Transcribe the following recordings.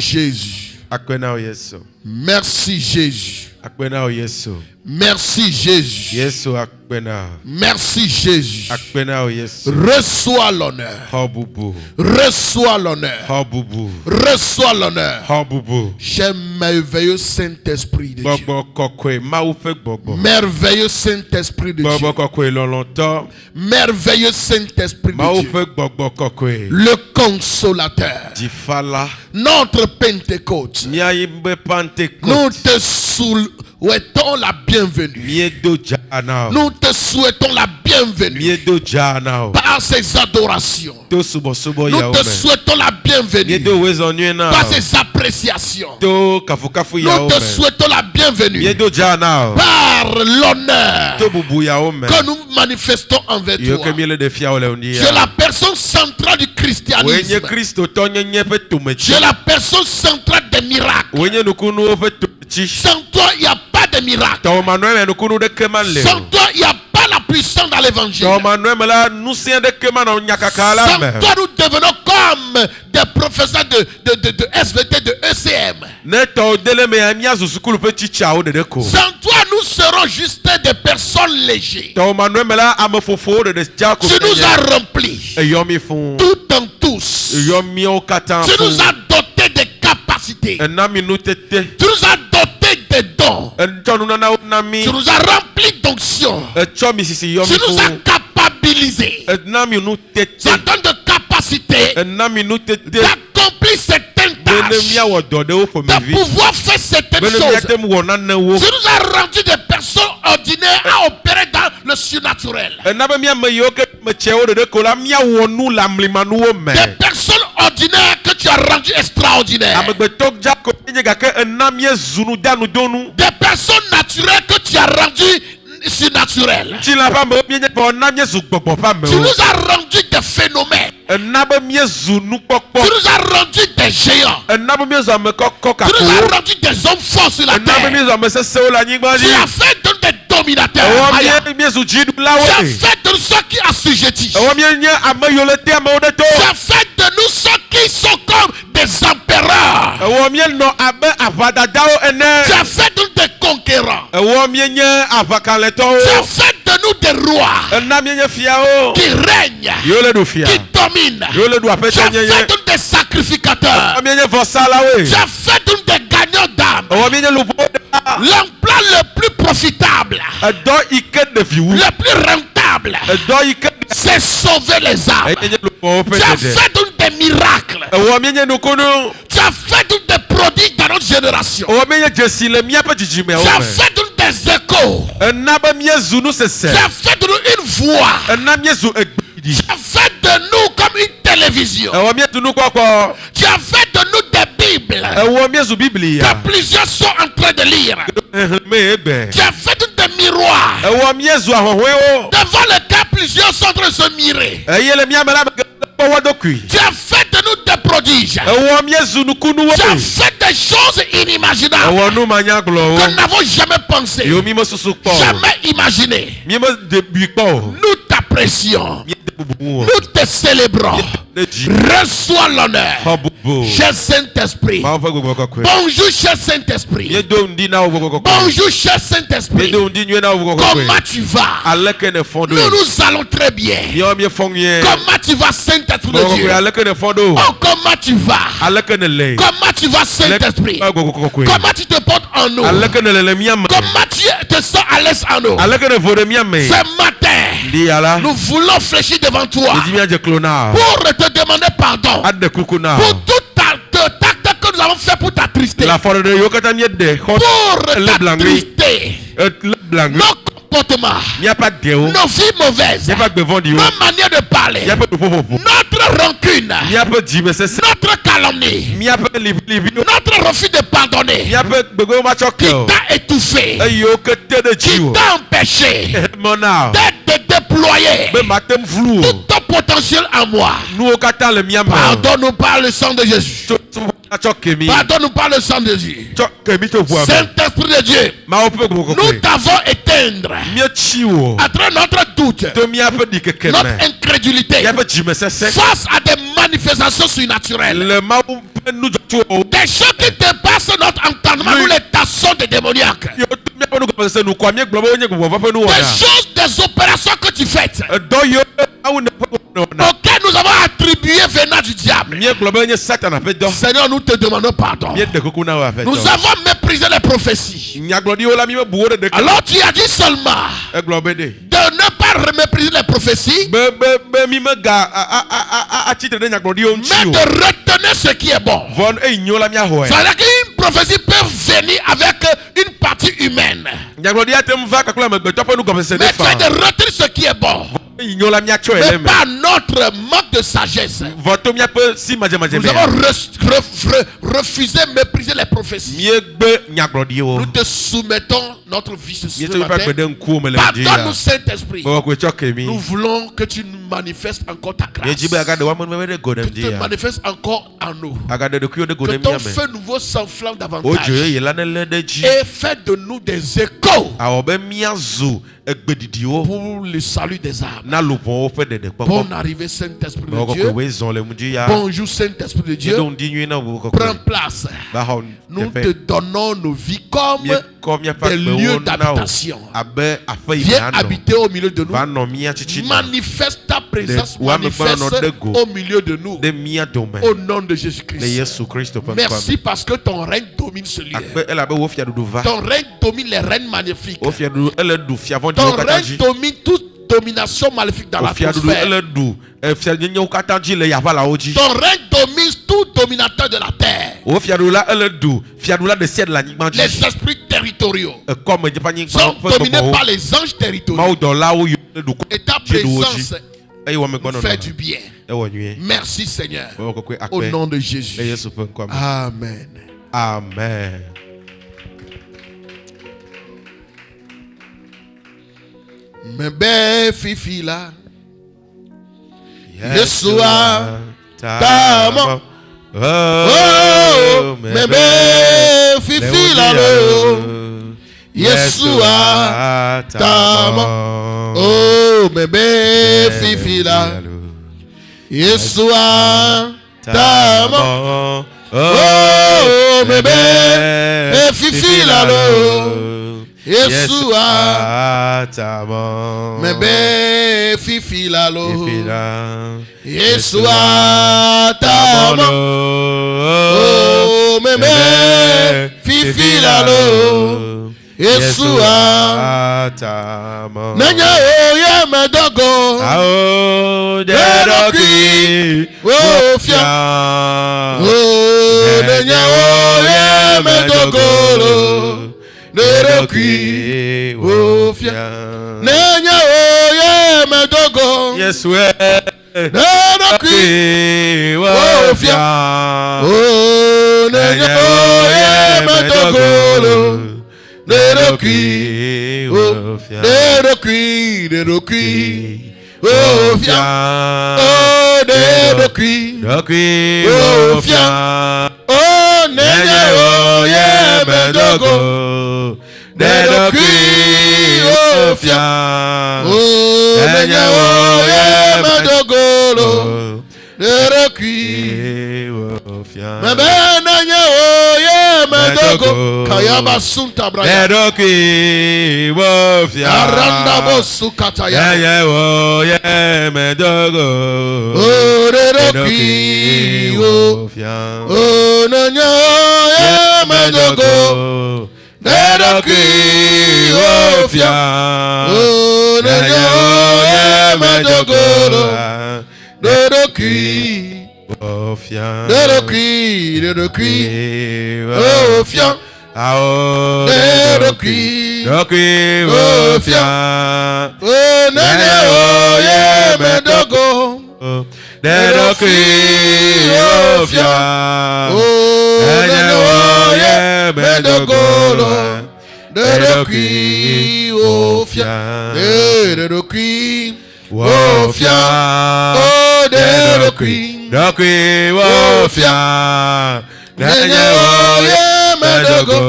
Jésus. Merci Jésus. Merci Jésus. Merci Jésus. Reçois l'honneur. Reçois l'honneur. Reçois l'honneur. Cher merveilleux Saint-Esprit de Dieu. Merveilleux Saint-Esprit de Dieu. Merveilleux Saint-Esprit de Dieu. Le consolateur. Notre Pentecôte. Nous te souhaitons la bienvenue. Nous te souhaitons la bienvenue par ces adorations. Nous te souhaitons la bienvenue par ces appréciations. Nous te souhaitons la bienvenue par l'honneur que nous manifestons envers toi. Tu es la personne centrale du christianisme. Tu es la personne centrale des miracles. Sans toi, il n'y a pas de miracle. Sans toi, il n'y a pas la puissance dans l'évangile. Sans toi, nous devenons comme des professeurs de SVT, de ECM. Sans toi, nous serons juste des personnes légères. Tu nous as remplis tout en tous. Tu nous as dotés de capacités. Tu nous as dotés de dons. Tu nous as remplis d'onction. Tu nous as capabilisés. Ça donne de capacité d'accomplir certaines tâches, de pouvoir faire certaines choses. Tu nous as rendu des personnes ordinaires à opérer dans le surnaturel. Des personnes ordinaires que tu as rendues extraordinaires. Des personnes naturelles que tu as rendues surnaturelles. Tu nous as rendu des phénomènes. Tu nous as rendu des géants. Tu nous as rendu des hommes forts sur la terre. Tu as fait de nous des dominateurs. Tu as fait de nous ceux qui assujettissent. Tu as fait de nous ceux qui sont comme des empereurs. Tu as fait de nous des conquérants. Tu as fait de nous des rois qui règnent, qui dominent. Tu as fait de nous des sacrificateurs. Tu as fait de nous des gagnants d'âme. L'emploi le plus profitable, le plus rentable, c'est sauver les âmes. Tu as fait de nous des miracles. Tu as fait de nous des prodiges dans notre génération. Tu as fait de nous des échos. Tu as fait de nous une voix. Tu as fait de nous comme une télévision. Tu as fait de nous des Bibles que plusieurs sont en train de lire. Tu as fait de nous des miroirs devant lesquels plusieurs sont en train de se mirer. Tu as fait de nous des prodiges. Tu as fait des choses inimaginables que nous n'avons jamais pensé, jamais imaginé. Nous t'apprécions. Nous te célébrons. Reçois l'honneur. Cher Saint-Esprit. Bonjour cher Saint-Esprit. Bonjour cher Saint-Esprit. Comment tu vas? Nous allons très bien. Comment tu vas Saint-Esprit de Dieu? Oh, comment tu vas? Comment tu vas Saint-Esprit? Comment tu te portes en nous? Comment tu te sens à l'aise en nous? Ce matin, nous voulons fléchir devant toi pour te demander pardon pour tout acte que nous avons fait pour t'attrister, pour t'attrister, nos comportements, nos vies mauvaises, nos manières de parler, notre rancune, notre calomnie, notre refus de pardonner, qui t'a étouffé, qui t'a empêché d'être déployé tout ton potentiel en moi. Pardonne-nous par le sang de Jésus. Pardonne-nous par le sang de Jésus. Saint-Esprit de Dieu, nous t'avons éteindre à travers notre doute, notre incrédulité face à des manifestations surnaturelles. Des choses qui dépassent notre entendement. Nous les tassons des démoniaques. Des choses, des opérations que tu fais, auxquelles nous avons attribué venant du diable. Seigneur, nous te demandons pardon. Nous avons méprisé les prophéties. Alors tu as dit seulement de ne pas mépriser les prophéties, mais de retenir ce qui est bon. C'est-à-dire qu'une prophétie peut venir avec une partie humaine, mais tu as de retenir ce qui est bon. Mais par notre manque de sagesse, nous avons refusé de mépriser les prophéties. Nous te soumettons notre vie ce matin. Pardonne-nous, Saint-Esprit. Nous voulons que tu nous manifestes encore ta grâce, que tu te manifestes encore en nous, que ton feu nouveau s'enflamme davantage et fais de nous des échos pour le salut des âmes. Bonne arrivée, Saint-Esprit de Dieu. Bonjour, Saint-Esprit de Dieu. Prends place. Nous te donnons nos vies comme des lieux d'habitation. Viens habiter au milieu de nous. Manifeste ta présence, manifeste au milieu de nous. Au nom de Jésus-Christ. Merci parce que ton règne domine ce lieu. Ton règne domine les règnes magnifiques. Ton règne domine toute domination maléfique dans l'atmosphère. Ton règne domine tout dominateur de la terre. Les esprits territoriaux sont dominés par les anges territoriaux. Et ta présence fait du bien. Merci Seigneur. Au nom de Jésus. Amen. Amen. Mebe fifila Yeshua tamo. Oh, mebe fifila lo Yeshua tamo. Oh, mebe fifila Yeshua tamo. Oh, mebe fifila lo Yeshua tamo. Mebe fifila lo Yeshua tamo. Oh, mebe fifila lo Yeshua tamo. Nanya oye medogo ao dedoki ofia. Oh, nanya oye medogo Neroki ofia. Nenya oye medogo. Yes we. Neroki ofia. Oh, nenya oye medogo. Neroki ofia. Neroki ofia. Oh, neroki ofia. Oh, nenya oye medogo. Neroki ofia. Oh, nenya oye medogolo. Neroki ofia. Mebe nenya oye medogo. Kayaba sunta braya. Neroki ofia. Aranda bosu kataya. Nenya oye medogo. Oh, neroki ofia. Oh, nenya oye medogo. Neroki ofia. Oh, nenya oye medogolo. Neroki ofia. Neroki ofia. Neroki ofia. Oh, nenya oye medogo. Neroki ofia. Oh, nenya oye medogolo. Neroki ofia. Neroki ofia. Oh, neroki ofia. Nenya oye medogo.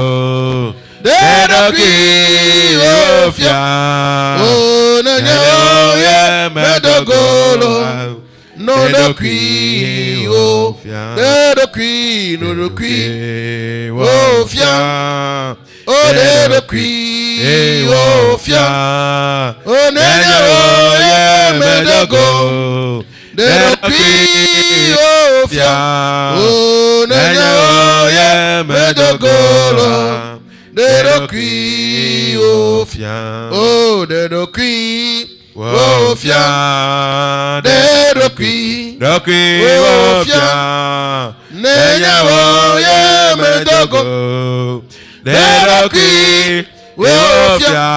Neroki ofia. Oh, nenya oye medogolo. no de qui o de qui no de qui o fia o de qui o fia o nenya o ye medogo de qui o fia o nenya o ye medogo de qui o fia o de qui o fia de qui o fia nenya o ye medogo de qui o fia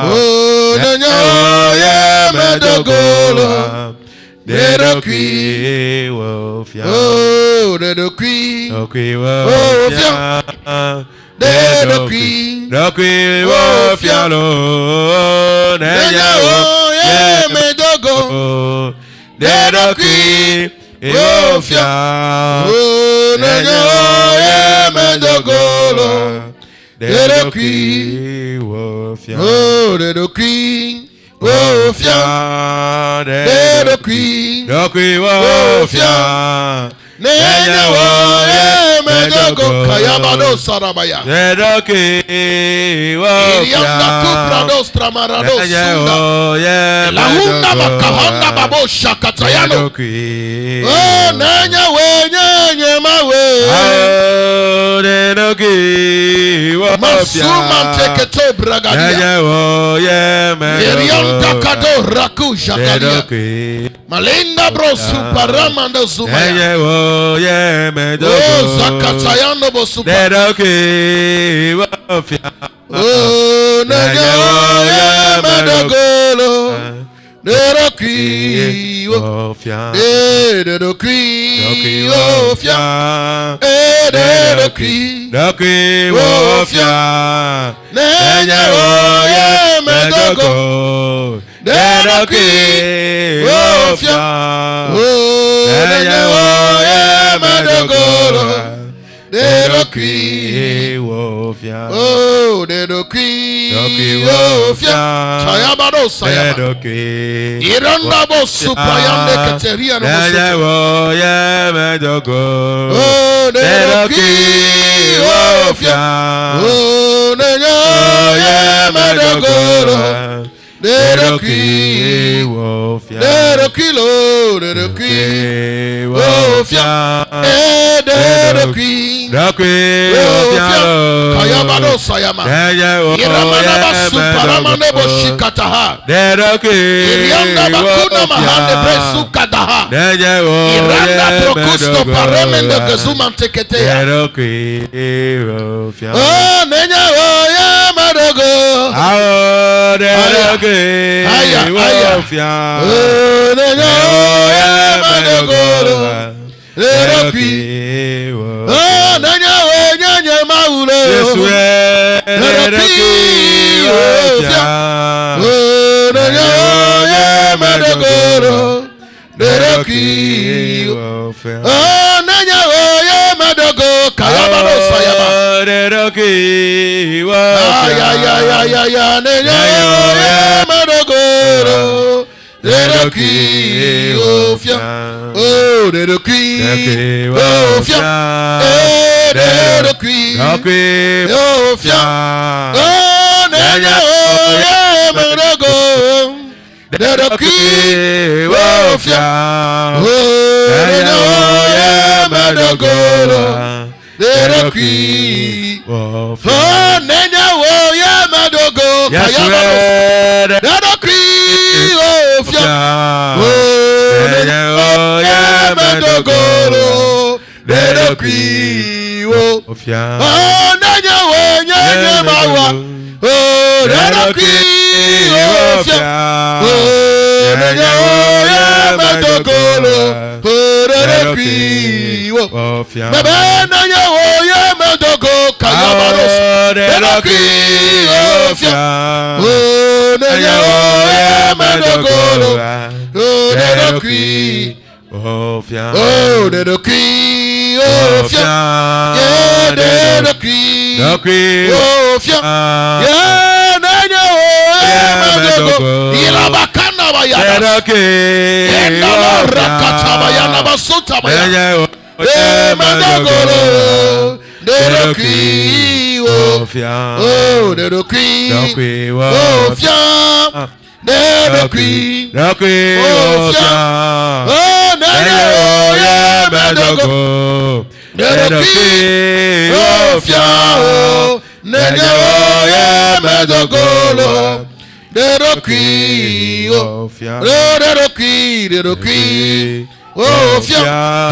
o nenya o ye medogo de qui o fia o de qui o fia de qui o fia lo nenya o ye medogo de qui o fia o nenya o ye medogo de qui o fia o de qui o fia de qui o fia nenya o ye medogo kayabado sarabaya de qui o fia kuprados tramarados sunda la hunda makahanda babo shakatayano o nenya we nyenye mawe de qui o fia masuma teketo bragadia nenya o ye medogo takado rakusha kadia malinda brosu paramanda zumaya oh yeah medogo oh zakatayano bosupa deroki wafia oh nanya oh yeah medogo deroki wafia deroki wafia deroki wafia nanya oh yeah medogo deroki wafia nanya oh yeah medogo deroki wafia oh deroki wafia sayabado sayaba deroki iranda bo supayande keteria no nanya oh yeah medogo oh deroki wafia oh nanya oh yeah medogo deroki wafia deroki lo deroki wafia deroki wafia kayabado sayama iramana basu paramane boshikataha deroki irianda bakuna mahande bresu kadaha iranda prokusto paremende gezuma teketea deroki wafia oh nenya oh ya madogo deroki wafia nenya oh ya madogo deroki oh nenya oh nyenye maule Yesu deroki wafia oh nenya oh ya madogo deroki wafia oh nenya oh ya madogo kayabado sayaba deroki wafia ya nenya oh ya madogo deroki wafia oh deroki wafia deroki wafia oh nenya oh ya madogo deroki wafia oh nenya oh ya madogo deroki oh nenya oh ya madogo kayabado deroki wafia oh nenya oh ya madogo deroki wafia oh nenya oh nyenye mawa oh deroki wafia oh nenya oh ya madogo deroki wafia bebe nenya oh ya madogo kayabado deroki wafia oh nenya oh ya madogo deroki wafia oh deroki wafia yeah deroki wafia yeah nenya oh ya madogo ilabakana bayada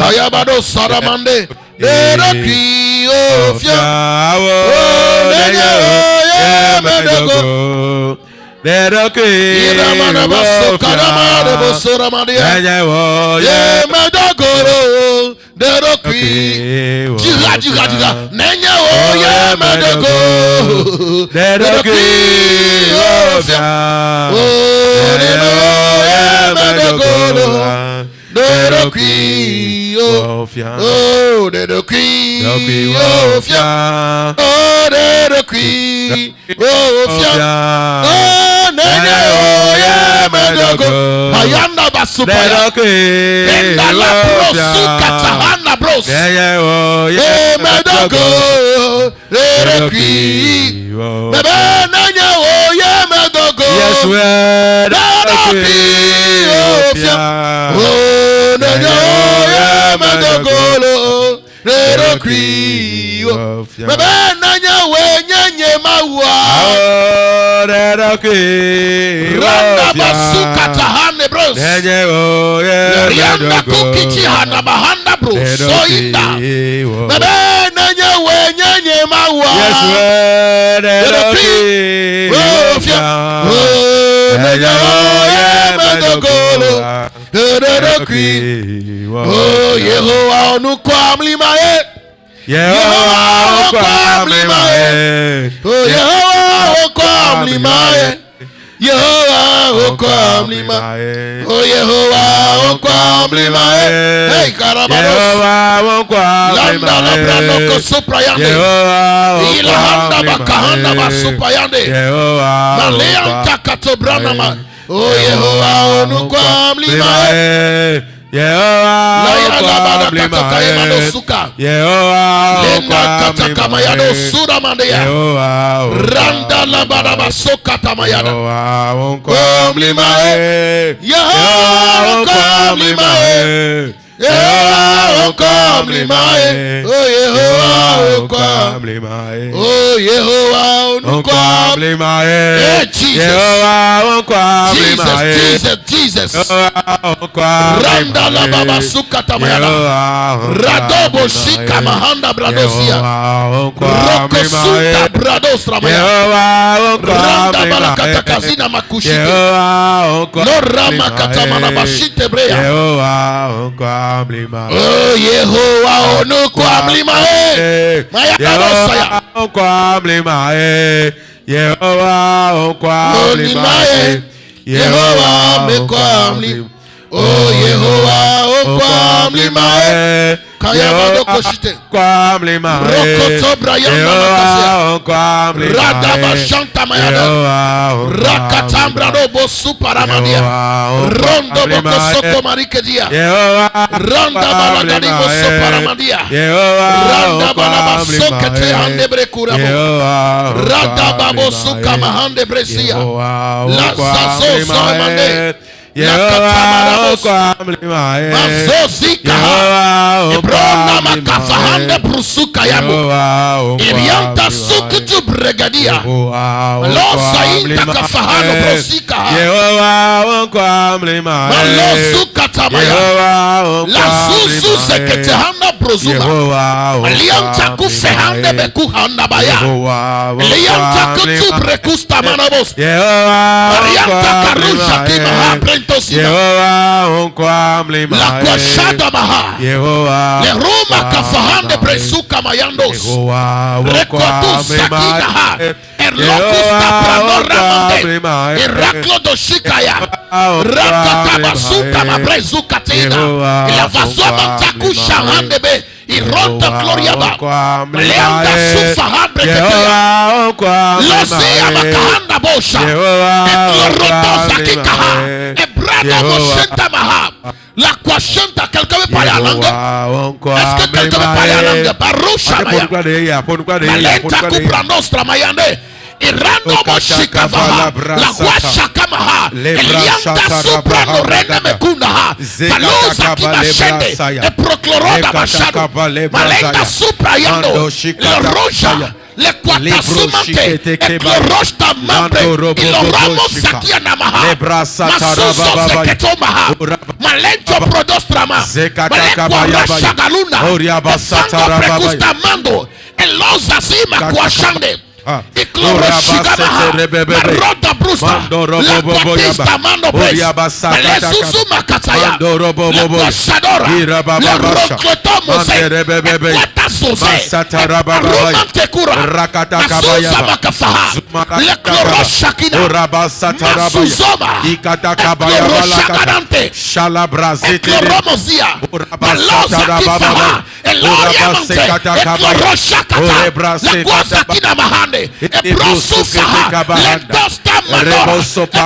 Kayabado Saramande, La Kwashanta, quelqu'un veut parler en langue? Est-ce que quelqu'un veut parler en langue? Barusha Maya. Malenta Kupranostra Mayande. Irando Moshikava, la Washakamaha, Elianda Supra Lorena Mekunaha, Falosa Kimashende, e Procloroda Machado, Malenda Supra Yando, le Roja, le Quatasumante, e Clorosta Mambre, Iloramo Sakianamaha, Masuzo Seketomaha, Malento Prodostrama, Malekwa Rashagaluna, Santo Precusta Mando, Eloza Zima Kwashande. Roda Brusta, la Quatista Mando Presa, le Susuma Kataya, le Pochadora, le Roclotomose, Quata Sose, Rumante Kura, Masuza Makafaha, le Cloroshakina, Masuzoma, Cloroshakanante, Cloromozia, Maloza Kifaha, Eloria Monte, Cloroshakata, la Quasakina Mahane. E prosufaha le dosta manora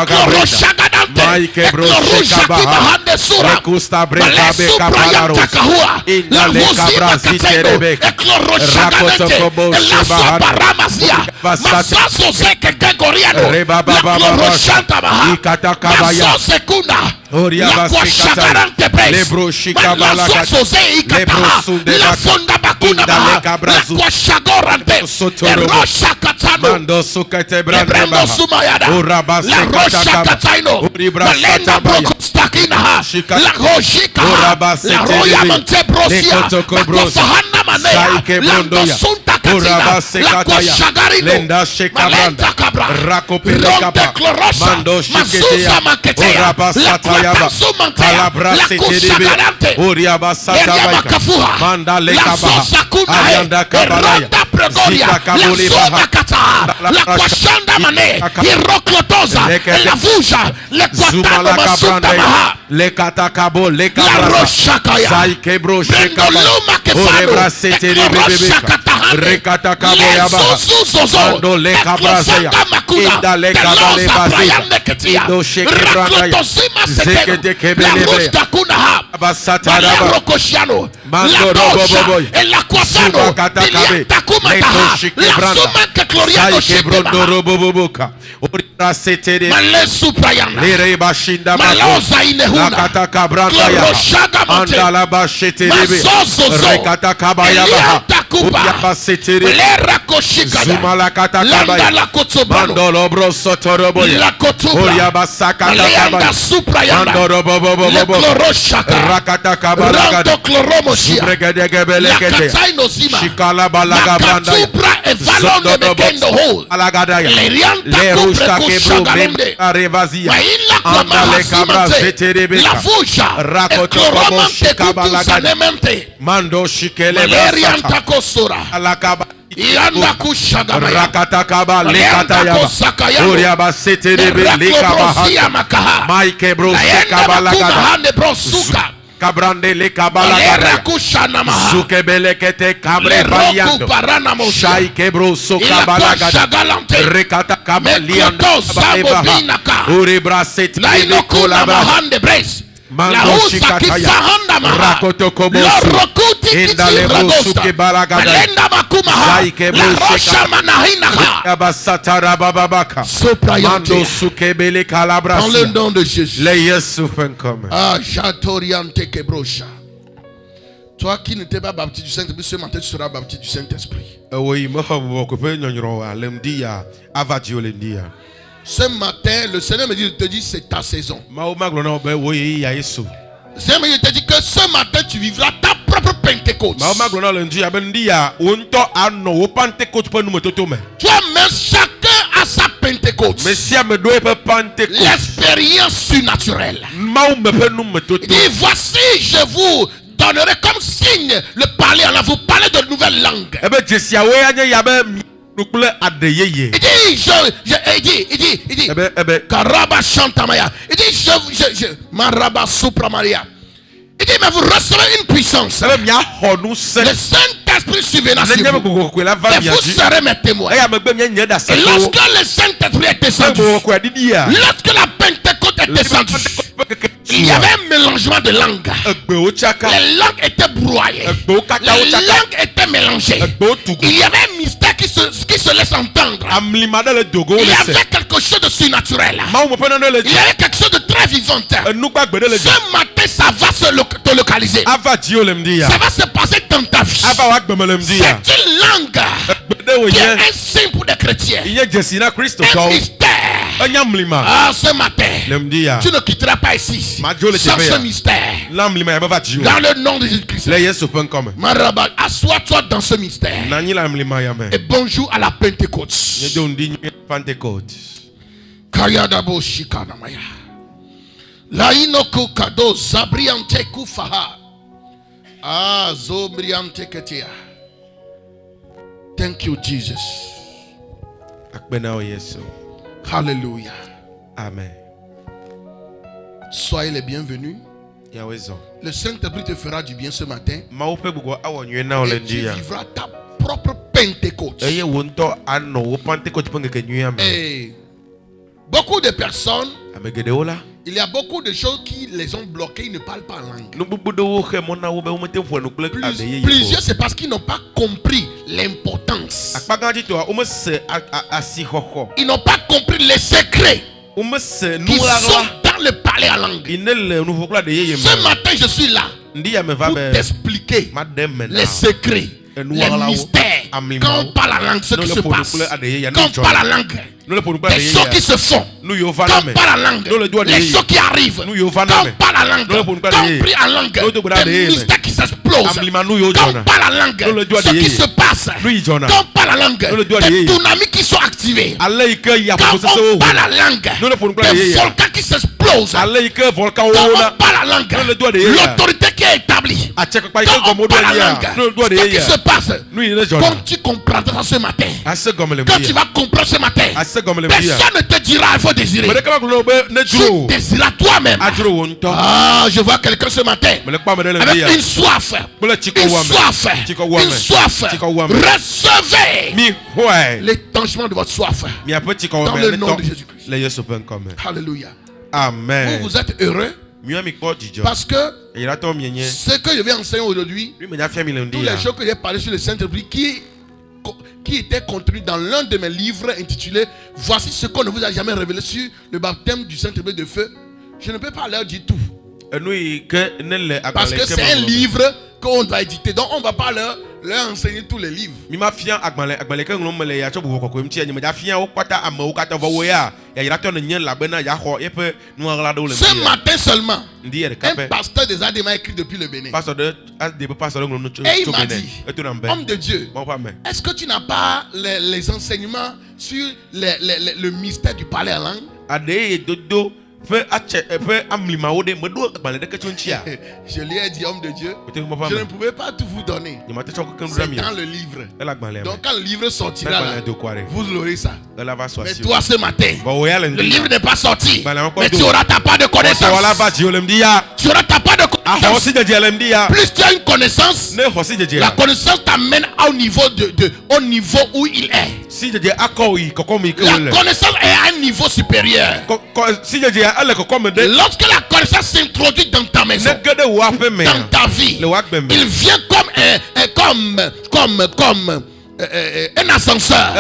cloroshagadante cloroshakibahande sura malesu prayantakahua la huzima katendo e cloroshagadante e la suaparamazia masaso zeke gregoriano la cloroshantabaha maso sekunda la kwashagarante pres la suasoze ikataha la fonda bakuna baha la kwashagorante e rosha Mando sukete brande baha. La rosha kataino. Malenda brokostakina. La hojika. La roya monte brosia. Makofahana manea. Lando sunta katina. La kwashagarino. Malenda kabra. Ronde klorosha. Masuza maketea. La kwatasumante. La kushagarante. Eria makafuha. La sosa kuna. Ronda pregoria. La soda kata. La Kwashanda Mane. Hiroklotoza. La Vuja. Le Kwatano Masunda Maha. Le katakabo, le kabra, la roshakaya, saikebro shekaba, orebra setere bebeka, rekatakabo yaba, ando le kabra seya, inda le kabale bazia, indo shekebranga, zekete kebelebe, basataraba, mando roboboboy, suba katakabe, lento shekebranga, saikebrondo roboboboka, orebra setere, lere bashinda maloza inehuna. Nakataka branda ya andala basheterebe rekataka bayaba ubiaba seterebe zumala kataka bayaba mandolo bro sotorobo ya ubiaba sakata kabaya mandoro bobo rakataka balagada subregedegebelekete shikala balaga branda ya zododobo alagada ya lerushta kebro bembe arevazia andale kabra zeterebe la fuja ekloromante kukusanemente mando shikele basata alakaba yanda kushagaba rakatakaba lekataya uria baseterebe lekaba maike bro shikaba lagada brosuka kabrande lekabala zukebelekete kabre baliando shai kebro sokabala rekata kabaliando uri braseti kolabra mando shikataya rakoto kobosu indale bosu kebalagada shai kebro shikabala basatara bababaka mando sukebele kalabra dans le nom de Jésus. le Yesu fenkome ah chatoriante kebrosha. Toi qui n'étais pas baptisé du Saint-Esprit, ce matin tu seras baptisé du Saint-Esprit. Ce matin, le Seigneur me dit, te dit c'est ta saison. Le Seigneur me te dit que ce matin tu vivras ta propre Pentecôte. Toi-même, chacun a sa Pentecôte. L'expérience surnaturelle. Il dit, voici, je vous donnerai comme signe le parler en langue. Vous parlez de nouvelles langues. Il dit, Karaba Chantamaya. Il dit, Maraba Supramaria. Il dit, mais vous recevez une puissance. Le Saint-Esprit surviendra sur vous. Et vous serez mes témoins. Et lorsque le Saint-Esprit est descendu, lorsque la Pentecôte est descendue, Il y avait un mélangement de langues. Les langues étaient brouillées. Les langues étaient mélangées. Il y avait un mystère qui se laisse entendre. Il y avait quelque chose de surnaturel. Il y avait quelque chose de très vivant. Ce matin, ça va te localiser. Ça va se passer dans ta vie. C'est une langue qui est un signe pour les chrétiens. Un mystère. Ah, ce matin, tu ne quitteras pas ici sans ce mystère. Dans le nom de Jésus-Christ. Assois-toi dans ce mystère. Et bonjour à la Pentecôte. Kayadabo shikanamaya. Lainoko kado zabriante kufaha. Ah, zobriante ketia. Thank you, Jesus. Alléluia. Amen. Soyez les bienvenus. Le Saint-Esprit te fera du bien ce matin. Et tu vivras ta propre Pentecôte. Et beaucoup de personnes, il y a beaucoup de choses qui les ont bloqués, ils ne parlent pas en langue. Plusieurs, c'est parce qu'ils n'ont pas compris l'importance. Ils n'ont pas compris les secrets qui sont dans le parler en langue. Ce matin, je suis là pour t'expliquer les secrets, les mystères. Quand on parle la langue, ce qui se passe. Quand on parle la langue, les choses qui se font. Quand on parle la langue, les choses qui arrivent. Quand on parle la langue, quand on prie en langue, des mystères qui s'explosent. Quand on parle la langue, ce qui se passe. Quand on parle la langue, des dynamiques qui sont activées. Quand on parle la langue, des volcans qui s'explosent. Quand on parle la langue, l'autorité qui est établie. Quand on parle la langue, ce qui se passe. Quand tu comprendras ce matin, quand tu vas comprendre ce matin, personne ne te dira il faut désirer. Tu désiras toi-même. Ah, je vois quelqu'un ce matin avec une soif. Une soif. Recevez l'étanchement de votre soif dans le nom de Jésus-Christ. Alléluia. Amen. Vous êtes heureux parce que ce que je vais enseigner aujourd'hui, tous les choses que j'ai parlé sur le Saint-Esprit qui était contenu dans l'un de mes livres intitulé Voici ce qu'on ne vous a jamais révélé sur le baptême du Saint-Esprit de feu. Je ne peux pas leur dire tout. Parce que c'est un livre qu'on doit éditer. Donc on ne va pas leur enseigner tous les livres. Ce matin seulement, un pasteur des AD m'a écrit depuis le Bénin. Et il m'a dit, homme de Dieu, est-ce que tu n'as pas les enseignements sur le mystère du parler en langue? Je lui ai dit, homme de Dieu, je ne pouvais pas tout vous donner. C'est dans le livre. Donc quand le livre sortira là, vous l'aurez ça. Mais toi ce matin, le livre n'est pas sorti. Mais tu auras ta part de connaissance. Tu auras ta part de connaissance. Plus tu as une connaissance, la connaissance t'amène au niveau où il est. La connaissance est à un niveau supérieur. Lorsque la connaissance s'introduit dans ta maison, dans ta vie, il vient comme un ascenseur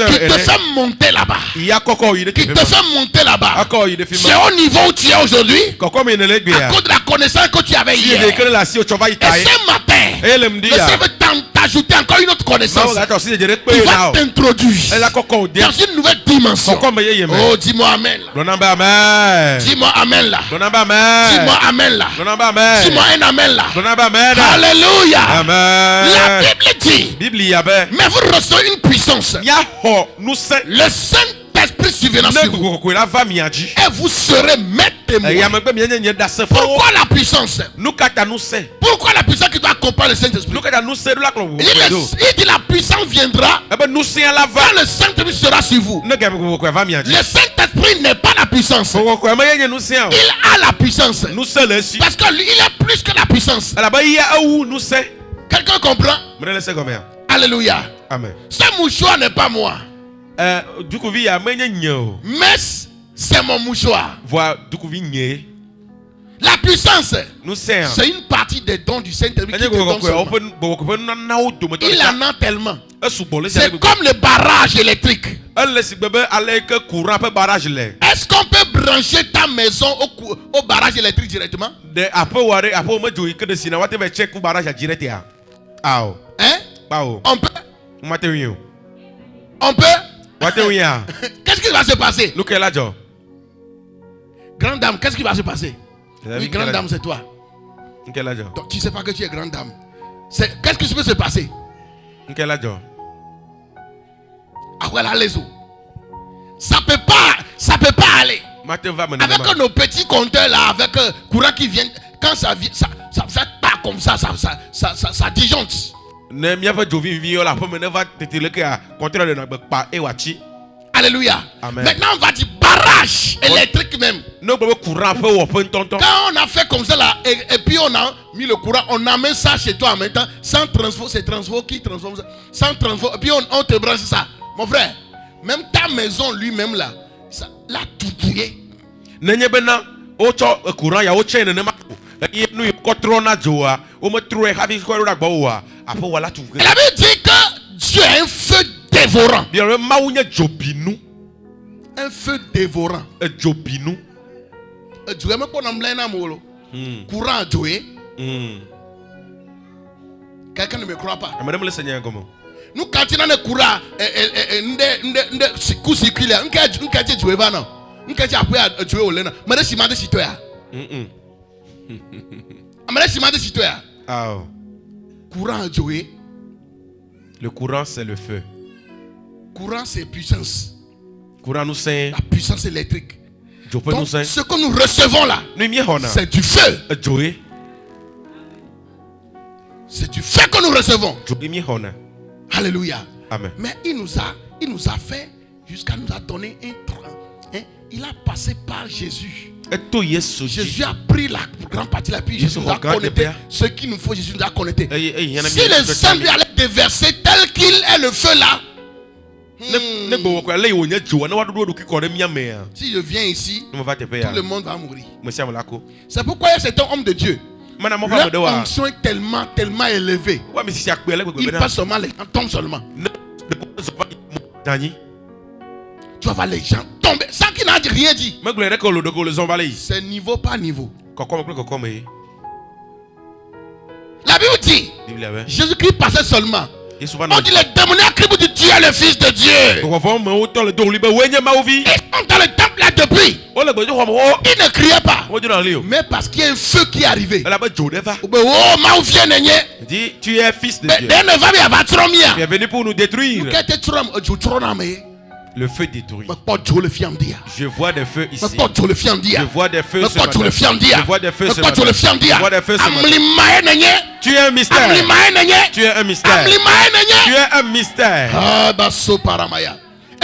qui te fait monter là-bas. C'est au niveau où tu es aujourd'hui à cause de la connaissance que tu avais hier. Et ce matin, le Seigneur veut t'ajouter encore une autre connaissance qui va t'introduire dans une nouvelle dimension. Oh, dis-moi amen là. Dis-moi amen là. Dis-moi amen là. Dis-moi un amen là. Alléluia. La Bible dit, mais vous recevez une puissance. Le Saint-Esprit surviendra sur vous. Et vous serez mes témoins. Pourquoi la puissance? Pourquoi la puissance qui doit accompagner le Saint-Esprit? Il dit la puissance viendra quand le Saint-Esprit sera sur vous. Le Saint-Esprit n'est pas la puissance. Il a la puissance. Parce qu'il est plus que la puissance. Quelqu'un comprend? Alléluia. Amen. Ce mouchoir n'est pas moi. Mais C'est mon mouchoir. La puissance, c'est une partie des dons du Saint-Esprit qui te donne seulement. Il en a tellement. C'est comme le barrage électrique. Est-ce qu'on peut brancher ta maison au barrage électrique directement? Hein? On peut? On peut? Qu'est-ce qui va se passer? Grande dame, qu'est-ce qui va se passer? Oui, grande dame, c'est toi. Donc, tu ne sais pas que tu es grande dame. Qu'est-ce qui peut se passer? Après la leso. Ça peut pas aller. Avec nos petits compteurs là, avec courant qui vient, quand ça vient, ça part comme ça disjoncte. Alléluia. Amen. Maintenant on va dire barrage électrique même. Quand on a fait comme ça là, et puis on a mis le courant, on amène ça chez toi en même temps, sans transfo, c'est transfo qui transforme ça, sans transfo, et puis on te branche ça. Mon frère, même ta maison lui-même là, ça l'a tout bouillé. Il avait dit que Dieu est un feu dévorant. Un feu dévorant. Courant Joé. Quelqu'un ne me croit pas. Nous quand il y a un courant, coup circulaire, on peut jouer non. On peut jouer au lena. Mais c'est mal de citoyen. Courant Joé. Le courant c'est le feu. Courant c'est puissance. Courant nous c'est la puissance électrique. Donc, ce que nous recevons là, c'est du feu. C'est du feu que nous recevons. Alléluia. Amen. Mais il nous a fait jusqu'à nous a donné un train. Il a passé par Jésus. Jésus a pris la grande partie de la pluie. Jésus nous a connecté. Ce qu'il nous faut, Jésus nous a connecté. Si le sang lui allait déverser tel qu'il est le feu là. Si je viens ici, tout le monde va mourir. C'est pourquoi il y a cet homme de Dieu. Leur onction est tellement élevée. Il passe seulement, les gens tombent seulement. Tu vas voir les gens tomber sans qu'il n'a rien dit. C'est niveau par niveau. La Bible dit, Jésus-Christ passait seulement. On dit les démoniaques crient pour dire tu es le fils de Dieu. Ils sont dans le temple là depuis. Ils ne criaient pas. Mais parce qu'il y a un feu qui est arrivé. Oh, dit tu es fils de Dieu. Tu es venu pour nous détruire. Le feu détruit. Je vois des feux ici. Je vois des feux ce matin. Je vois des feux ce matin. Je vois des feux ce matin. Tu es un mystère. Tu es un mystère. Tu es un mystère. Et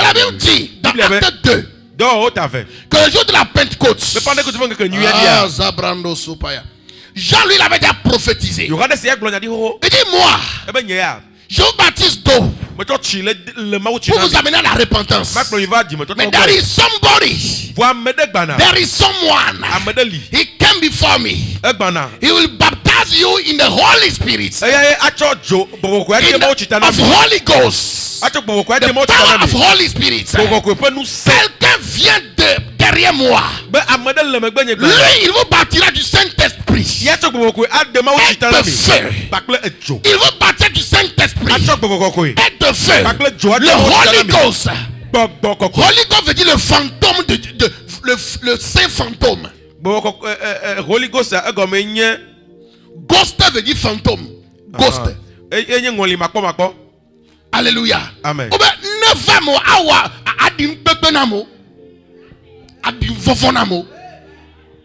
la Bible dit dans Acte 2 que le jour de la Pentecôte, Jean lui l'avait déjà prophétisé. Il dit moi, je vous baptise d'eau pour vous amener à la repentance. Mais there is somebody, there is someone, he came before me. He will baptize you in the Holy Spirit, of Holy Ghost, the power of Holy Spirit. Quelqu'un vient derrière moi. Lui, il vous baptisera du Saint-Esprit et de feu. Il vous baptisera du Saint-Esprit et de feu. Le Holy Ghost. Holy Ghost veut dire le fantôme le saint fantôme. Ghost veut dire fantôme. Ghost. Alléluia. Amen.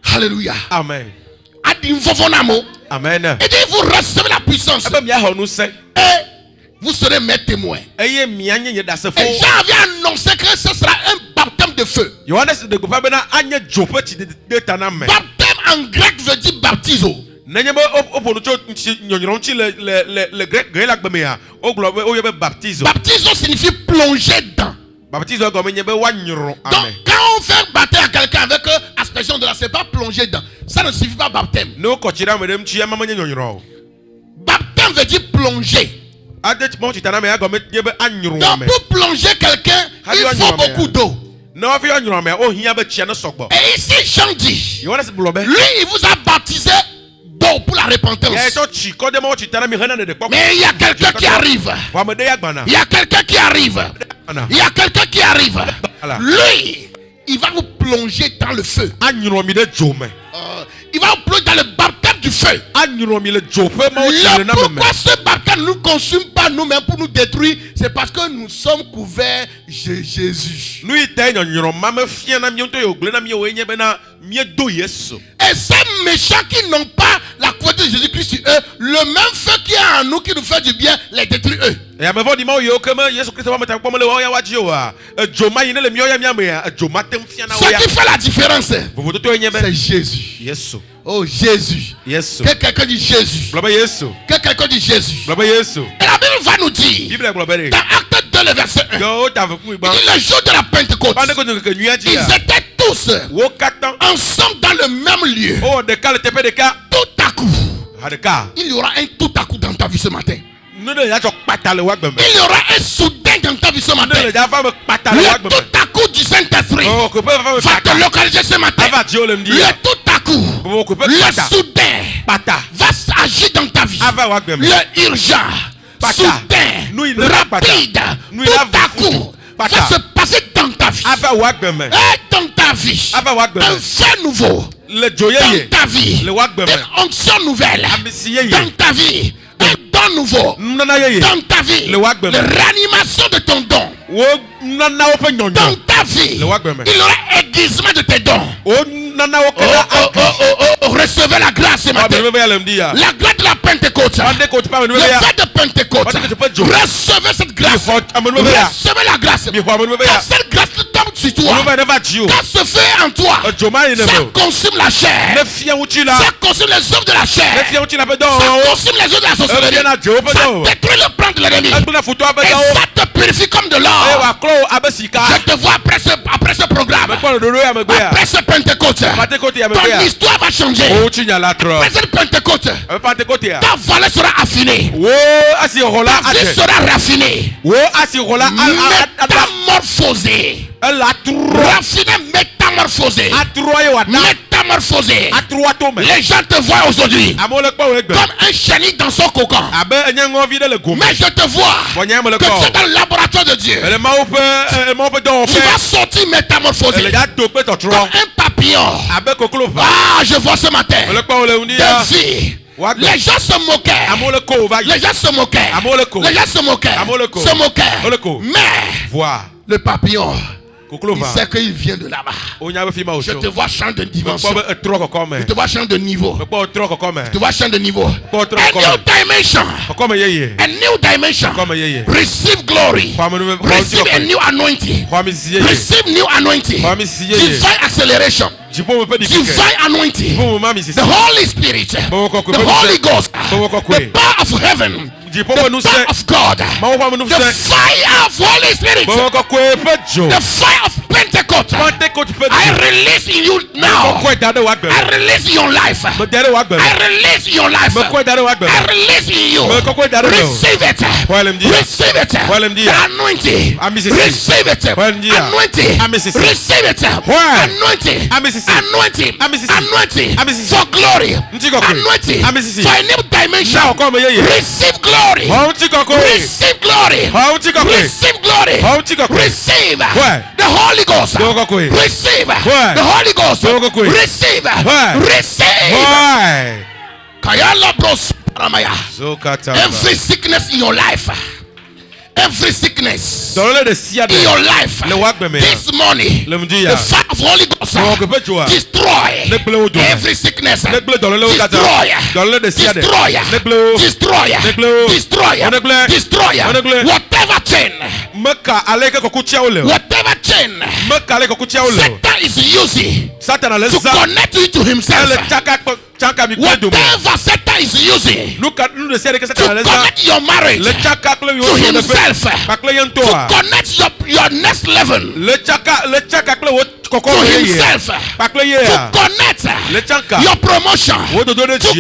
Alléluia. Amen. Amen. Et dit vous recevez la puissance. Et vous serez mes témoins. Et Jean avait annoncé que ce sera un baptême de feu. Baptême en grec veut dire baptiso. Baptiso signifie plonger dans. Donc quand on fait baptême à quelqu'un avec aspersion de la, c'est pas plonger dedans. Ça ne suffit pas baptême. Baptême veut dire plonger. Donc pour plonger quelqu'un, il faut beaucoup d'eau. Et ici Jean dit, lui il vous a baptisé d'eau pour la repentance. Mais il y a quelqu'un qui arrive. Il y a quelqu'un qui arrive. Il y a quelqu'un qui arrive. Lui, il va vous plonger dans le feu. Il va vous plonger dans le baptême du feu. Pourquoi ce baptême ne nous consume pas nous-mêmes pour nous détruire? C'est parce que nous sommes couverts de Jésus. Et ces méchants qui n'ont pas la couverture de Jésus-Christ sur eux, le même feu qui est en nous qui nous fait du bien, les détruit eux. Ce qui fait la différence, c'est Jésus. Oh Jésus. Que quelqu'un dit Jésus. Que quelqu'un dit Jésus. Et la Bible va nous dire, dans Acte 2, le verset 1, il dit le jour de la Pentecôte, ils étaient tous ensemble dans le même lieu. Tout à coup, il y aura un tout à coup dans ta vie ce matin. Il y aura un soudain dans ta vie ce matin. Le tout à coup du Saint-Esprit va te localiser ce matin. Le tout à coup, le soudain va agir dans ta vie. Le urgent, soudain, rapide, tout à coup va se passer dans ta vie. Et dans ta vie, un feu nouveau. Dans ta vie, une onction nouvelle. Dans ta vie, un don nouveau. Dans ta vie, la réanimation de ton don. Dans ta vie, il y aura aiguisement de tes dons. Recevez la grâce ce matin. La grâce de la Pentecôte. Le fait de Pentecôte. Recevez cette grâce. Recevez la grâce. Quand cette grâce tombe sur toi, quand ce feu est en toi, ça consume la chair. Ça consume les œuvres de la chair. Ça consume les œuvres de la sorcellerie. Ça détruit le plan de l'ennemi. Et ça te purifie comme de l'or. Je te vois après ce programme. Après ce Pentecôte, ton histoire va changer. Après cette Pentecôte, ta valeur sera affinée. Ta vie sera raffinée. Métamorphosée. Raffinée, métamorphosée. Métamorphosée. Les gens te voient aujourd'hui comme un chenille dans son cocon. Mais je te vois que tu es dans le laboratoire de Dieu. Tu vas sortir métamorphosé comme un papillon. Ah, je vois ce matin des vies. Les gens se moquaient. Les gens se moquaient. Les gens se moquaient. Mais le papillon, il sait qu'il vient de là-bas. Je te vois changer de dimension. Je te vois changer de niveau. Je te vois changer de niveau. A new dimension. A new dimension. Receive glory. Receive a new anointing. Receive new anointing. Divine acceleration. Divine anointing. The Holy Spirit. The Holy Ghost. The power of heaven. The power of God. The fire of Holy Spirit. The fire of Pentecost. I release in you now. I release in your life. I release in your life. I release in you. Receive it. Receive it. The anointing. Receive it. Anointing. Receive it. Anointing. Anointing. Anointing. For glory. Anointing. For a new dimension. Receive glory. Receive glory. Receive glory. Receive the Holy Ghost. Receive the Holy Ghost. Receive. Every sickness in your life. Every sickness in your life this morning, the fire of Holy Ghost destroy every sickness. Destroy. Whatever chain, Satan is using to connect you to himself. Whatever Satan is using to connect your marriage to himself, to connect your next level to himself, to connect your promotion, to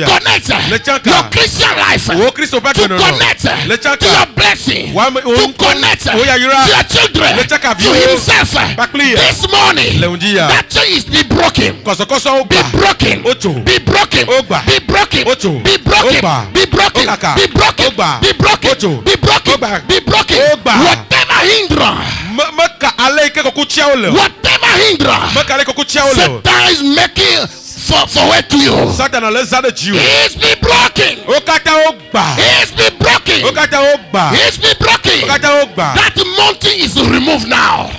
connect your Christian life, to connect to your blessing, to connect to your children, to himself. This morning, that chain is be broken, be broken, be broken, be broken, be broken, be broken, be broken, be broken, be broken, be broken. Whatever hindrance, whatever hindrance, Satan is making forward to you. He's be broken. He's be broken. He's be broken. That mountain is removed now.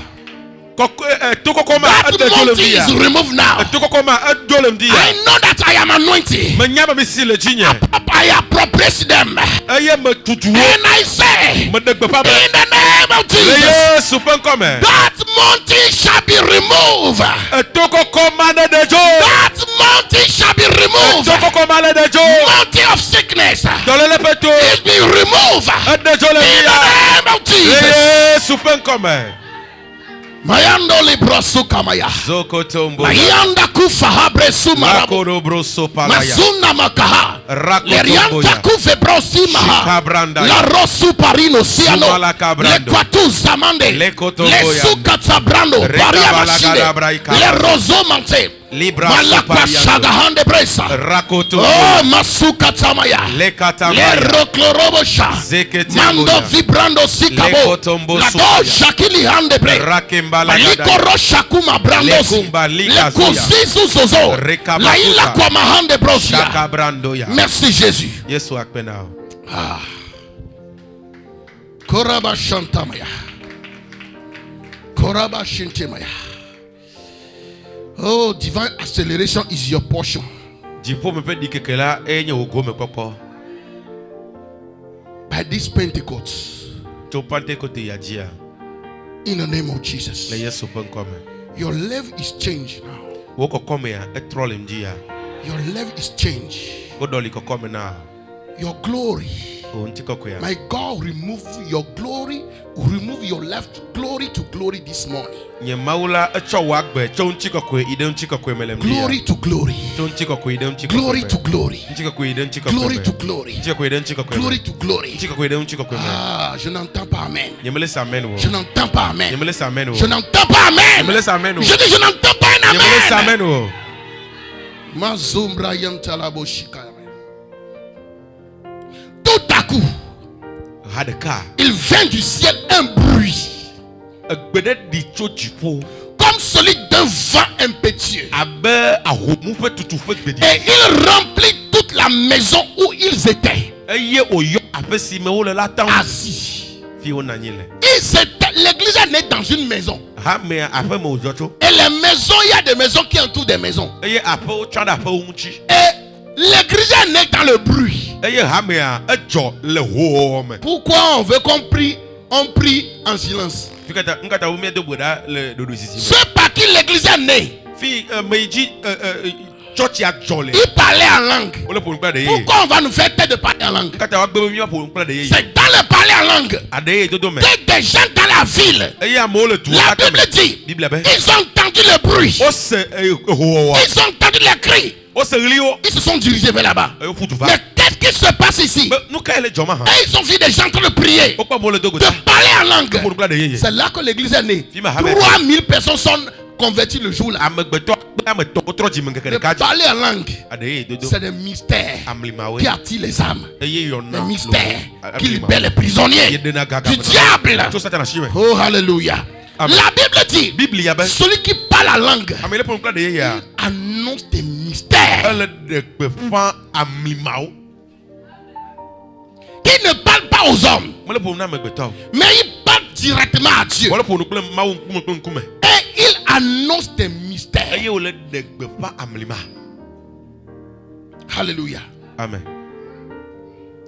That mountain is removed now. I know that I am anointed. I appropriate them. And I say, in the name of Jesus, that mountain shall be removed. That mountain shall be removed. Mountain of sickness is being removed. In the name of Jesus. Mayando librosu kamaya. Mayanda kufa habresu marabu. Masuna makaha. Lerianta kufe brosi maha. La rosu parino siano. Le kwatu zamande. Le suka tabrando. Baria mashide. Le rozo mante. Malakwa shagahande bresa. Oh masuka tamaya. Le roklorobosha. Mando vibrando sikabo. La do shakili hande bre. Maliko rosha kuma brandosi. Le kuzizu zozo. La ila kwa mahande brosia. Merci Jésus. Koraba shantamaya. Koraba shintemaya. Oh, divine acceleration is your portion. By this Pentecost, in the name of Jesus, your level is changed now. Your level is changed. Your glory, my God, remove your glory, remove your left glory to glory this morning. Glory to glory. Glory to glory. Glory to glory. Glory to glory. Ah, je n'entends pas amen. Je n'entends pas amen. Je n'entends pas amen. Je dis je n'entends pas amen. Mazumbra yantalabo shika. Tout à coup, il vient du ciel un bruit comme celui d'un vent impétueux, et il remplit toute la maison où ils étaient assis. L'église est née dans une maison. Et les maisons, il y a des maisons qui entourent des maisons. Et l'église est née dans le bruit. Pourquoi on veut qu'on prie? On prie en silence. Ce par qui l'église est née, il parlait en langue. Pourquoi on va nous faire tête de parler en langue? C'est dans le parler en langue que des gens dans la ville, la Bible dit, ils ont entendu le bruit, ils ont entendu les cris, ils se sont dirigés vers là-bas. Mais qu'est-ce qui se passe ici? Et ils ont vu des gens en train de prier, de parler en langue. C'est là que l'église est née. 3000 personnes sont converties le jour là. De parler en langue, c'est des mystères qui attirent les âmes, des mystères qui libèrent les prisonniers du diable. Oh alléluia. La Bible dit, celui qui parle la langue annonce des mystères. Qui ne parle pas aux hommes, mais il parle directement à Dieu. Et il annonce des mystères. Alléluia. Amen.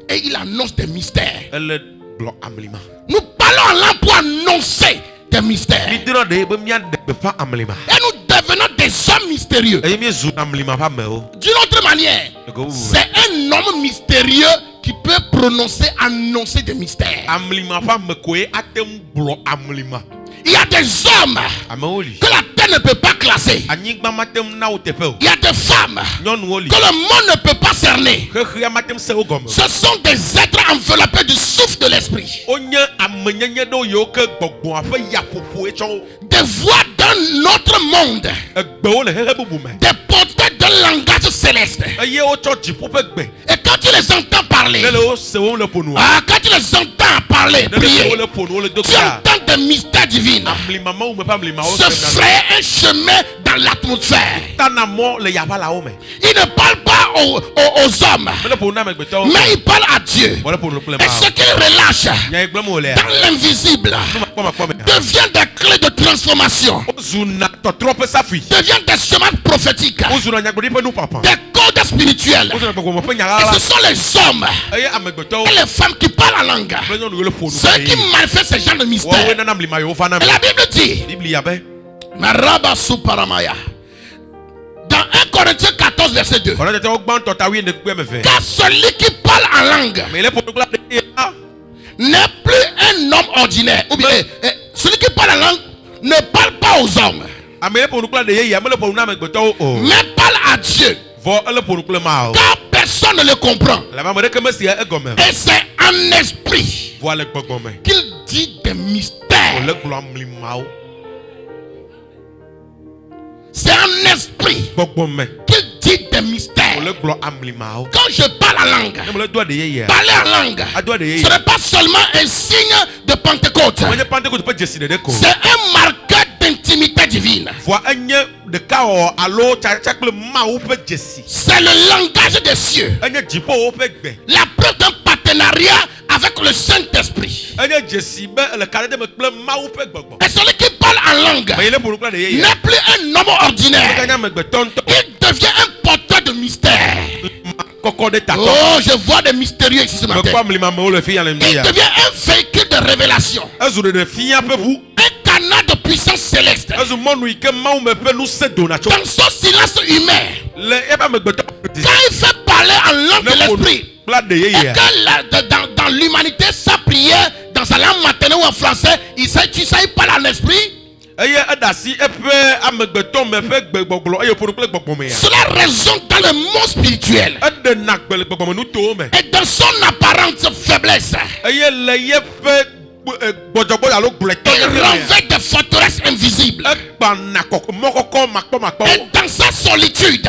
Et il annonce des mystères. Nous parlons en langue pour annoncer des mystères. Et nous devenons des hommes mystérieux. D'une autre manière, c'est un homme mystérieux qui peut annoncer des mystères. Il y a des hommes que la terre ne peut pas classer. Il y a des femmes que le monde ne peut pas cerner. Ce sont des êtres enveloppés du souffle de l'esprit. Des voix d'un autre monde. Des porteurs d'un langage céleste. Et quand tu les entends parler, quand tu les entends parler, prier, tu entends des mystères divins. Se frayer un chemin dans l'atmosphère. Il ne parle pas aux hommes, mais il parle à Dieu. Et ce qu'il relâche dans l'invisible devient des clés de transformation, devient des chemins prophétiques, des codes spirituels. Et ce sont les hommes et les femmes qui parlent en langue, ceux qui manifestent ce genre de mystère. Et la Bible dit, dans 1 Corinthiens 14 verset 2, car celui qui parle en langue n'est plus un homme ordinaire. Ou bien, celui qui parle en langue ne parle pas aux hommes, mais parle à Dieu, car personne ne le comprend. Et c'est en esprit qu'il dit des mystères. C'est un esprit qui dit des mystères. Quand je parle en langue, parler en langue, ce n'est pas seulement un signe de Pentecôte. C'est un marqueur d'intimité divine. C'est le langage des cieux. La preuve d'un partenariat avec le Saint-Esprit. Et celui qui parle en langue n'est plus un homme ordinaire. Il devient un porteur de mystère. Oh, je vois des mystérieux ici ce matin. Il devient un véhicule de révélation. Un canal de puissance céleste. Dans son silence humain, quand il fait parler en langue de l'esprit, et que dans l'humanité, sa prière, dans sa langue maternelle ou en français, il parle en esprit. Cela résonne dans le monde spirituel. Et dans son apparente faiblesse, il renverse des forteresses invisibles. Et dans sa solitude,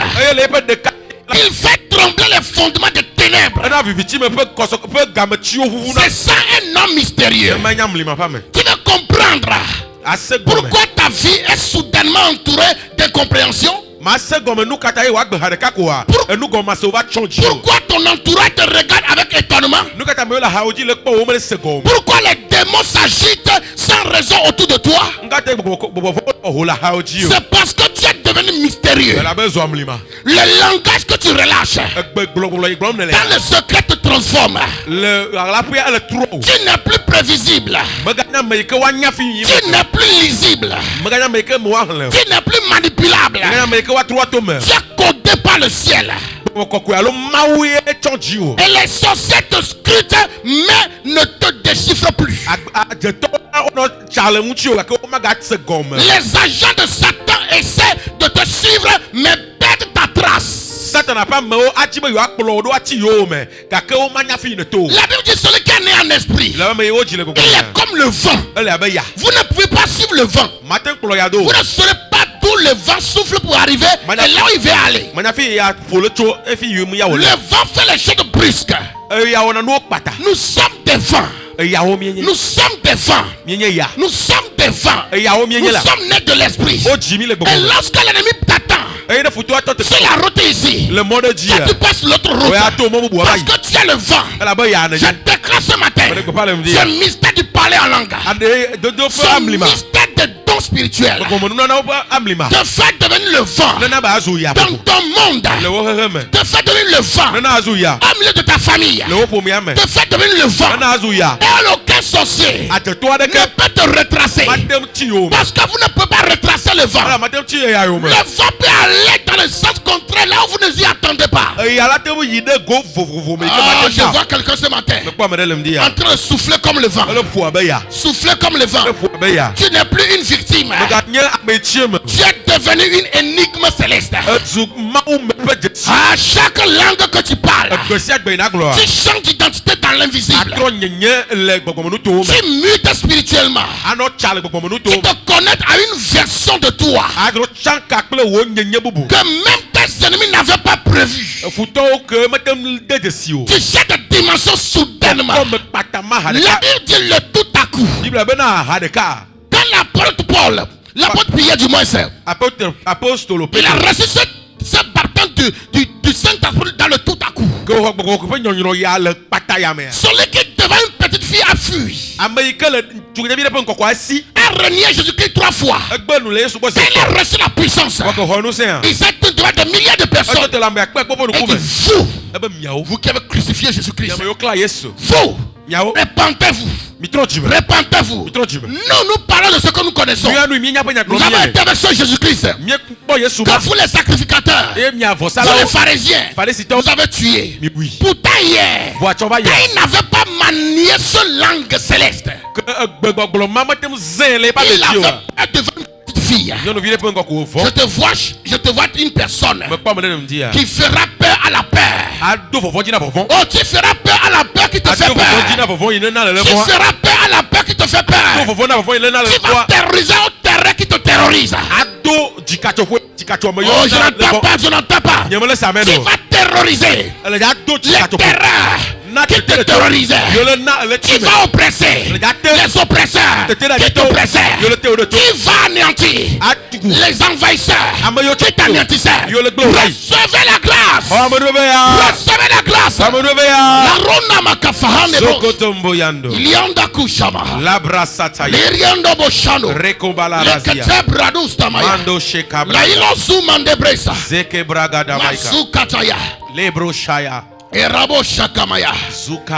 il fait trembler les fondements des ténèbres. C'est ça un homme mystérieux. Tu veux comprendre pourquoi ta vie est soudainement entourée d'incompréhension? Pourquoi ton entourage te regarde avec étonnement? Pourquoi les démons s'agitent sans raison autour de toi? C'est parce que tu es devenu mystérieux. Le langage que tu relâches dans le secret te transforme. Tu n'es plus prévisible. Tu n'es plus lisible. Tu n'es plus manipulable. Tu es codé par le ciel. Et les sorciers te scrutent, mais ne te déchiffrent plus. Les agents de Satan essaient de te suivre, mais perdent ta trace. La Bible dit celui qui est né en esprit, il est comme le vent. Vous ne pouvez pas suivre le vent. Vous ne saurez pas d'où le vent souffle pour arriver et là où il veut aller. Le vent fait les choses brusques. Nous sommes des vents. Nous sommes des vents. Nous sommes des vents. Nous sommes nés de l'esprit. Et lorsque l'ennemi t'attend sur la route ici, tu passes l'autre route parce que tu es le vent. Je déclare ce matin ce mystère du parler en langue, ce mystère de dons spirituel te fait devenir le vent dans ton monde, te fait devenir le vent au milieu de ta famille, te fait devenir le vent, et aucun sorcier ne peut te retracer, parce que vous ne pouvez pas retracer le vent. Le vent peut aller dans le sens contraire là où vous ne vous y attendez pas. Je vois quelqu'un ce matin en train de souffler comme le vent. Souffler comme le vent. Tu n'es plus une victime. Tu es devenu une énigme céleste. À chaque langue que tu parles, tu changes d'identité dans l'invisible. Tu mutes spirituellement. Tu te connectes à une version de toi que même tes ennemis n'avaient pas prévu. Tu cherches des dimensions soudainement. La Bible dit le tout à coup. Quand l'apôtre Paul, l'apôtre Pierre du moins, il a reçu ce baptême du Saint-Esprit dans le tout à coup. Celui qui devant une petite fille a fui, a renié Jésus-Christ 3 fois. Il a reçu la puissance. Il s'est tenu devant des milliers de personnes. Et dit, vous qui avez crucifié Jésus-Christ, vous, répentez-vous. Répentez-vous. Nous parlons de ce que nous connaissons. Nous avons été avec ce Jésus-Christ que vous les sacrificateurs, vous les pharisiens, vous avez tué. Pourtant hier, ils n'avaient pas manié ce langue céleste. Il avait peur devant une petite fille. Je te vois une personne qui fera peur à la peur. Oh, tu feras peur à la peur qui te fait peur. Tu feras peur à la peur qui te fait peur. Tu vas terroriser au terrain qui te terrorise. Oh, je n'entends pas. Tu vas terroriser les terrains qui te terrorisent. Tu vas oppresser les oppresseurs qui t'oppressaient. Tu vas anéantir les envahisseurs qui t'anéantissaient. Recevez la grâce. Recevez la grâce. La rona makafahane bro. Ilianda kushama. Liriando boshano. Lekete bradus tamaya. La ilo zumande bresa. Masu kataya. Lebro shaya. Erabo shakamaya.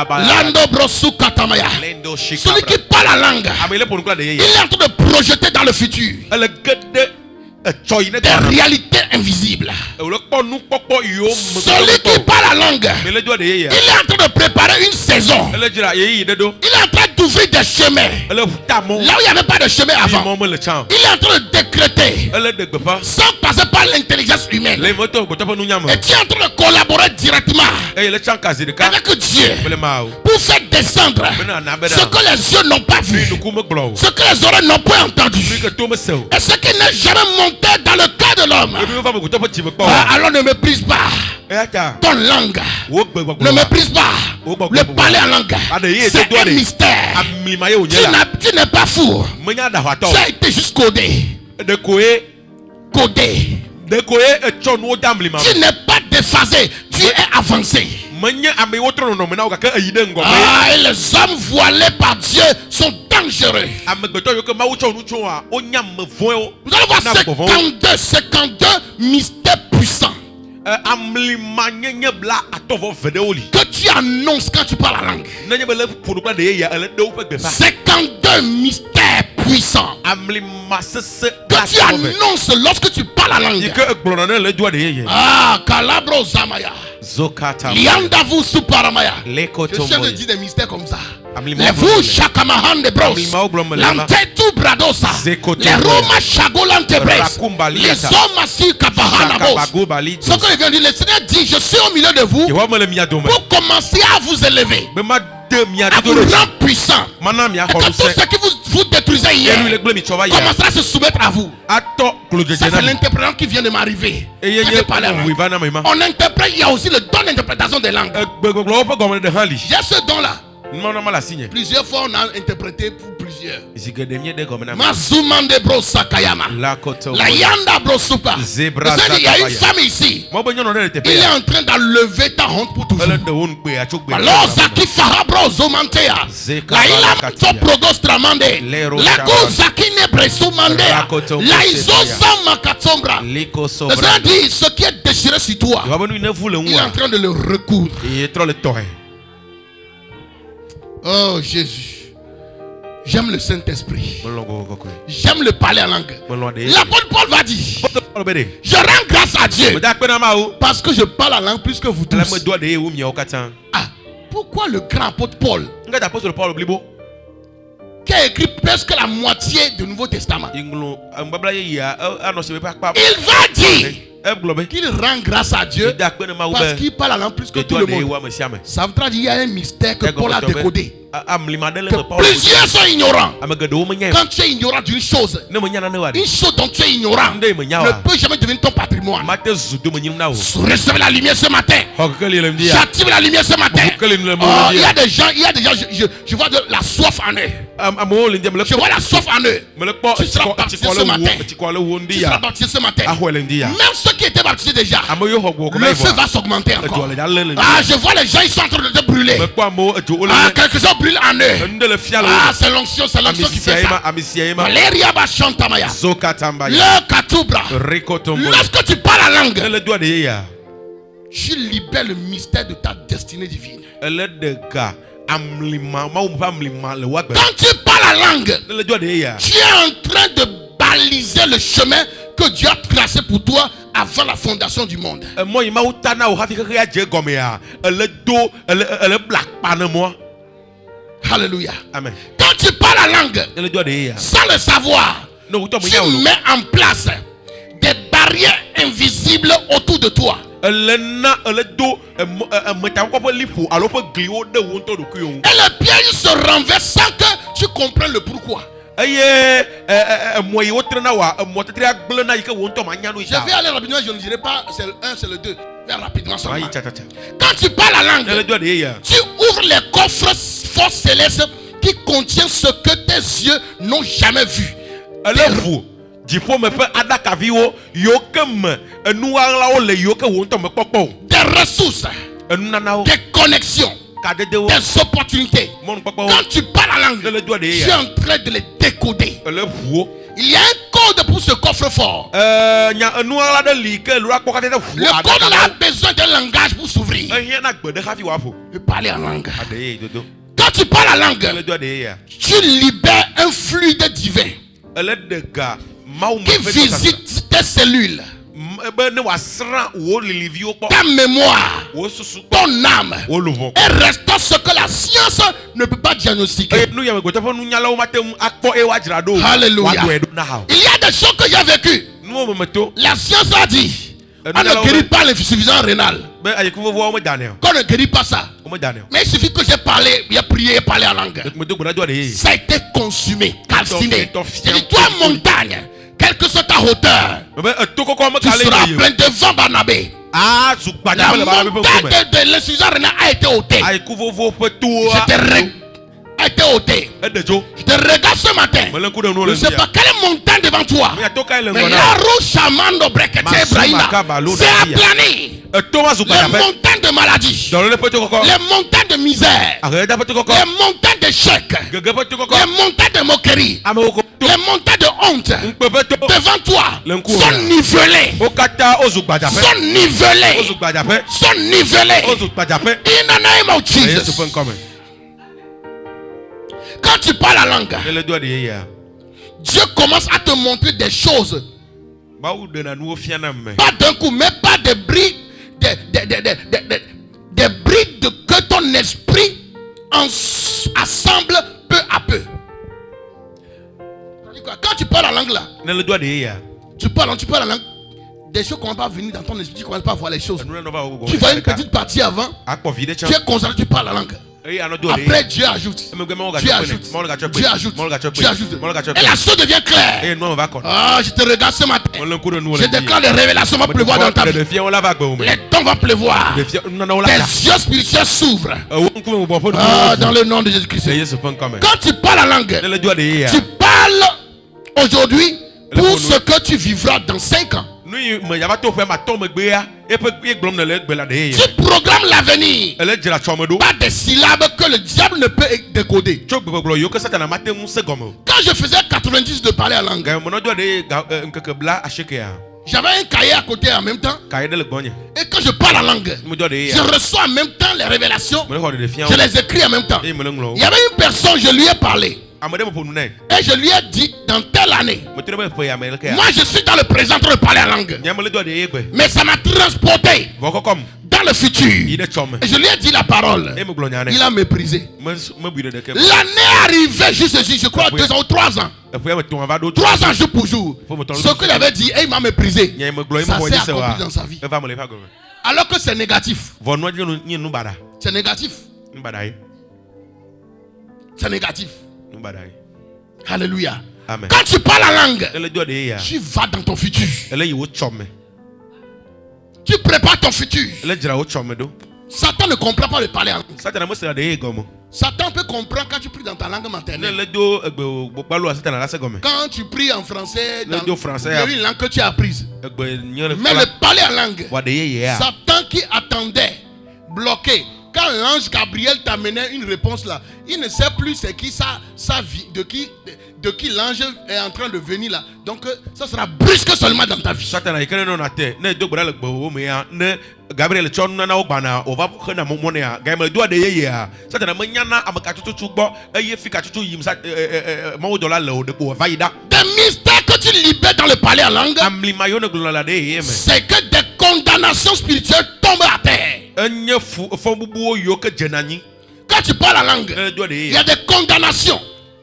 Lando brosu katamaya. Celui qui parle la langue, il est en train de projeter dans le futur des réalités invisibles. Celui qui parle la langue, il est en train de préparer une saison. Il est en train d'ouvrir des chemins là où il n'y avait pas de chemin avant. Il est en train de décréter sans passer par l'intelligence humaine. Et tu es en train de collaborer directement avec Dieu pour faire descendre ce que les yeux n'ont pas vu, ce que les oreilles n'ont pas entendu, et ce qui n'est jamais monté dans le cœur de l'homme. Alors ne méprise pas ton langue. Ne méprise pas le parler en langue. C'est un mystère. Tu n'es pas fou. Tu as été juste codé. Codé. Tu n'es pas déphasé. Tu es avancé. Et les hommes voilés par Dieu sont dangereux. Vous allez voir 52 mystères puissants que tu annonces quand tu parles la langue. 52 mystères puissants que tu annonces lorsque tu parles la langue. Ah, Kalabro Zamaya. Liandavu Suparamaya. Je viens de dire des mystères comme ça. Les vous Shakamahan de Bros. Lantetu Bradosa. Les Roma Chagolante Bros. Les hommes assis Kapahana Bros. Ce que je viens de dire, le Seigneur dit, je suis au milieu de vous pour commencer à vous élever, à vous rendre puissant. Et que tout ce qui vous détruisait hier commencera à se soumettre à vous. Ça c'est l'interprétation qui vient de m'arriver. On interprète, il y a aussi le don d'interprétation des langues. J'ai ce don là. Plusieurs fois, on a interprété pour plusieurs. Mazumande bro sakayama. La yanda bro supa. Il y a une femme ici. Il est en train d'enlever ta honte pour toujours. Alors, Zaki Farah bro zomantea. La ila to progostramande. La go Zaki nebresumande. La iso sama katsombra. C'est-à-dire, ce qui est déchiré sur toi, il est en train de le recoudre. Oh Jésus, j'aime le Saint-Esprit. J'aime le parler en langue. L'apôtre Paul va dire: je rends grâce à Dieu parce que je parle en langue plus que vous tous. Ah, pourquoi le grand apôtre Paul, qui a écrit presque la moitié du Nouveau Testament, il va dire qu'il rend grâce à Dieu parce qu'il parle la langue plus que tout le monde. Ça veut dire qu'il y a un mystère que Paul a décodé. Que plusieurs sont ignorants. Quand tu es ignorant d'une chose, une chose dont tu es ignorant ne peut jamais devenir ton patrimoine. Recevez la lumière ce matin. J'active la lumière ce matin. Il y a des gens, je vois de la soif en eux. Je vois la soif en eux. Tu seras baptisé ce matin. Tu seras baptisé ce matin. Même ceux qui étaient baptisés déjà, le feu va s'augmenter encore. Ah, je vois les gens, ils sont en train de te brûler. Ah, quelques-uns brûlent en eux. Ah, c'est l'onction qui fait ça. Valeria Bashantamaya. Le Katubra. Lorsque tu parles la langue, tu libères le mystère de ta destinée divine. Quand tu parles la langue, tu es en train de baliser le chemin que Dieu a tracé pour toi avant la fondation du monde. Alléluia. Amen. Quand tu parles la langue, sans le savoir, tu mets en place des barrières invisibles autour de toi. Et le piège se renverse sans que tu comprennes le pourquoi. Je vais aller rapidement, je ne dirai pas c'est le 1, c'est le 2. Vais rapidement seulement. Quand tu parles la langue, tu ouvres les coffres forts célestes qui contiennent ce que tes yeux n'ont jamais vu. Des ressources, des connexions, des opportunités. Quand tu parles la langue, tu es en train de les décoder. Il y a un code pour ce coffre-fort. Le code a besoin d'un langage pour s'ouvrir. De parler en langue. Quand tu parles la langue, tu libères un fluide divin qui visite tes cellules, ta mémoire, ton âme, et restaure ce que la science ne peut pas diagnostiquer. Alléluia. Il y a des choses que j'ai vécues. La science a dit on ne guérit pas l'insuffisance rénale. Qu'on ne guérit pas ça. Mais il suffit que j'ai parlé, j'ai prié et parlé en langue. Ça a été consumé, calciné. J'ai dit, toi montagne, quelle que soit ta hauteur, tu seras plein devant Barnabé. La montagne de l'insuffisance rénale a été ôtée. A été ôté. Je te regarde ce matin. Je ne sais pas quelle montagne devant toi. Mais la roche Amando Brekete Ibrahima, c'est aplani. Les montagnes de maladie, les montagnes de misère, les montagnes d'échecs, les montagnes de moquerie, les montagnes de honte devant toi sont nivelées. Sont nivelées. Sont nivelées. In the name of Jesus. Quand tu parles la langue, Dieu commence à te montrer des choses. Pas d'un coup, mais pas des brides, des brides que ton esprit assemble peu à peu. Quand tu parles la langue là, tu parles la langue, des choses commencent pas à venir dans ton esprit, tu commences pas à voir les choses. Tu vois une petite partie avant, tu es concentré, tu parles la langue. Après Dieu ajoute. Dieu ajoute. Et la chose devient claire. Ah, je te regarde ce matin. Je déclare les révélations vont pleuvoir dans ta vie. Les dons vont pleuvoir. Tes yeux spirituels s'ouvrent. Dans le nom de Jésus-Christ. Quand tu parles la langue, tu parles aujourd'hui pour ce que tu vivras dans 5 ans. Tu programmes l'avenir. Pas des syllabes que le diable ne peut décoder. Quand je faisais 90 de parler à langue, j'avais un cahier à côté en même temps. Et quand je parle la langue, je reçois en même temps les révélations. Je les écris en même temps. Il y avait une personne, je lui ai parlé. Et je lui ai dit, dans telle année, moi je suis dans le présent en train de parler la langue. Mais ça m'a transporté dans le futur. Et je lui ai dit la parole. Il a méprisé. L'année arrivée juste ici, je crois 2 ans ou 3 ans. 3 ans jour pour jour. Ce qu'il avait dit, il m'a méprisé. Ça s'est accompli dans sa vie. Alors que c'est négatif. C'est négatif. C'est négatif. Alléluia. Amen. Quand tu parles la langue, tu vas dans ton futur. Tu prépares ton futur. Satan ne comprend pas le parler en langue. Satan peut comprendre quand tu pries dans ta langue maternelle. Quand tu pries en français, dans une langue que tu as apprise. Mais le parler en langue, Satan qui attendait, bloqué. Quand l'ange Gabriel t'amenait une réponse là, il ne sait plus c'est qui sa vie, de qui l'ange est en train de venir là. Donc ça sera brusque seulement dans ta vie. Gabriel des mystères que tu libères dans le parler en langue, c'est que des condamnations spirituelles tombent à terre. Quand tu parles la langue, il y a des condamnations.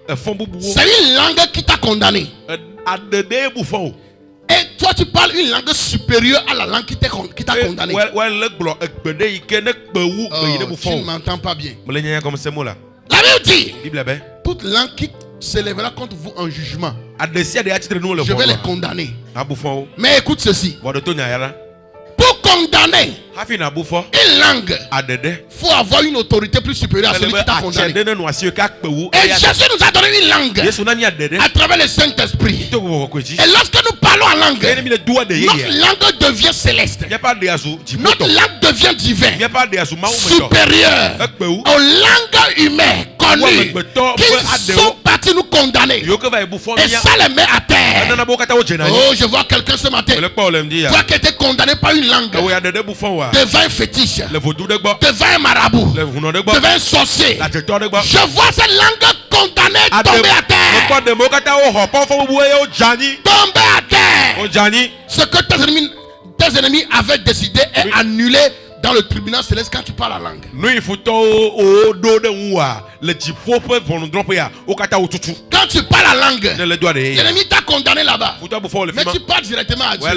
C'est une langue qui t'a condamné. Et toi tu parles une langue supérieure à la langue qui t'a condamné. Tu ne m'entends pas bien. La Bible dit, toute langue qui s'élèvera contre vous en jugement, je vais les condamner. Mais écoute ceci. Pour condamner une langue, il faut avoir une autorité plus supérieure à celui qui t'a condamné. Et Jésus nous a donné une langue à travers le Saint-Esprit. Et lorsque nous parlons en langue, notre langue devient céleste. Notre langue devient divine, supérieure aux langues humaines connues qui sont partis nous condamner. Et ça les met à terre. Oh, je vois quelqu'un ce matin. Toi qui étais condamné par une langue, devant un fétiche, devant un marabout, devant un sorcier. Je vois cette langue condamnée tomber à terre. Tomber à terre. Ce que tes ennemis avaient décidé est annulé dans le tribunal céleste quand tu parles la langue. Quand tu parles la langue, l'ennemi t'a condamné là-bas. Mais tu parles directement à Dieu.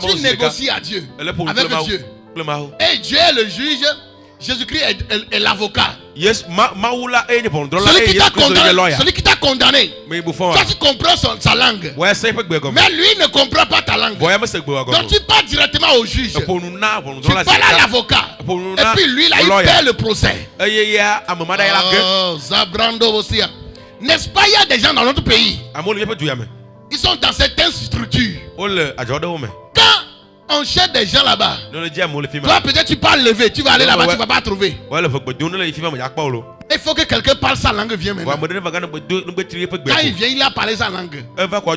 Tu négocies à Dieu, avec Dieu. Et Dieu est le juge. Jésus-Christ est l'avocat. Celui qui t'a condamné, toi tu comprends sa langue, mais lui ne comprend pas ta langue. Donc tu parles directement au juge, tu parles à l'avocat, et puis lui là, il perd le procès. Zabrando aussi. N'est-ce pas, il y a des gens dans notre pays, ils sont dans certaines structures. Quand on cherche des gens là-bas, toi peut-être tu parles levé, tu vas aller là-bas, tu ne vas pas trouver. Il faut que quelqu'un parle sa langue, vienne maintenant. Quand il vient, il a parlé sa langue. Mon frère,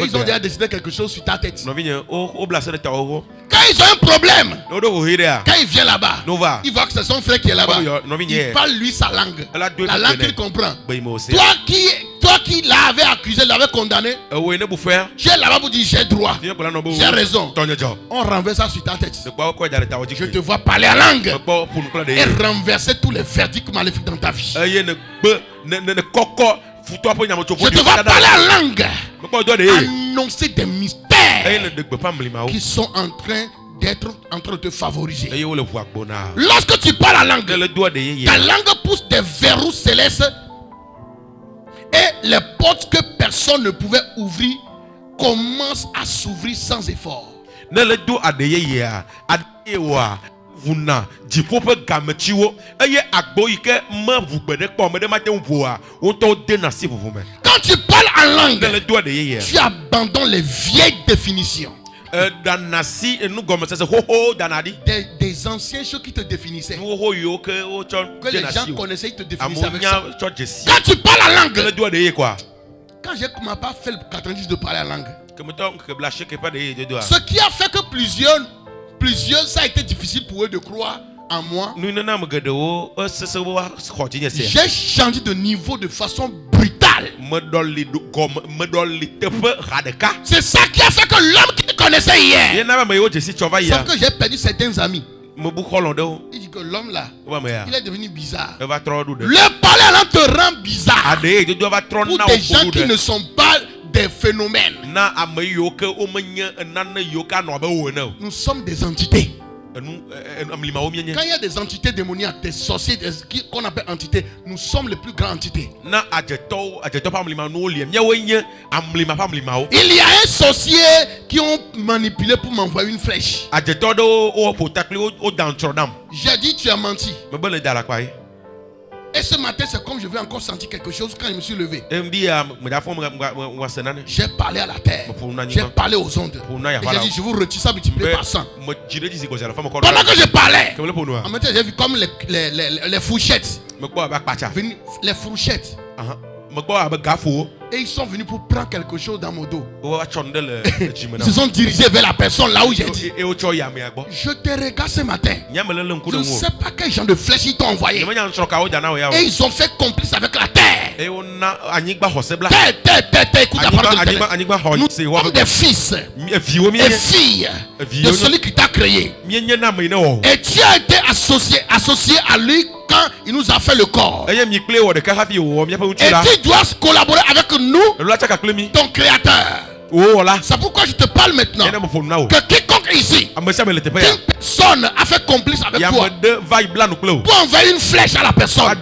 ils ont déjà décidé quelque chose sur ta tête. Quand ils ont un problème, quand il vient là-bas, il voit que c'est son frère qui est là-bas. Il parle lui sa langue, la langue qu'il comprend. Toi qui l'avais accusé, l'avais condamné, tu es là-bas pour dire j'ai droit, j'ai raison. On renverse ça sur ta tête. Je te vois parler la langue et renverser tous les verdicts maléfiques dans ta vie. Je te vois parler la langue, annoncer des mystères qui sont en train de te favoriser. Lorsque tu parles la langue, ta langue pousse des verrous célestes et les portes que personne ne pouvait ouvrir commence à s'ouvrir sans effort. Quand tu parles en langue, tu abandonnes les vieilles définitions. Des anciens choses qui te définissaient, que les gens connaissaient, ils te définissaient avec ça. Quand tu parles en langue, quand je ne m'ai pas fait le 90 de parler en langue, ce qui a fait que plusieurs, ça a été difficile pour eux de croire en moi. J'ai changé de niveau de façon brutale. C'est ça qui a fait que l'homme qui me connaissait hier, sauf que j'ai perdu certains amis. Il dit que l'homme là, il est devenu bizarre. Le parler en langue te rend bizarre. Pour des gens qui ne sont pas des phénomènes. Nous sommes des entités. Quand il y a des entités démoniaques, des sorciers qu'on appelle entités, nous sommes les plus grandes entités. Il y a un sorcier qui ont manipulé pour m'envoyer une flèche. J'ai dit tu as menti. Et ce matin, c'est comme je vais encore sentir quelque chose quand je me suis levé. J'ai parlé à la terre. J'ai parlé aux ondes. Et j'ai dit, je vous retire ça multiplié par 100. Pendant que je parlais, en même temps, j'ai vu comme les fourchettes. Les fourchettes. Et ils sont venus pour prendre quelque chose dans mon dos. Ils se sont dirigés vers la personne là où j'ai dit. Je te regarde ce matin. Je ne sais pas quel genre de flèche ils t'ont envoyé. Et ils ont fait complice avec la terre. Terre, écoute la parole de Dieu. Nous sommes des fils et filles de celui qui t'a créé. Et tu as été associé à lui quand il nous a fait le corps. Et tu dois collaborer avec nous, ton créateur. C'est pourquoi je te parle maintenant. Que quiconque ici, une personne a fait complice avec toi pour envoyer une flèche à la personne,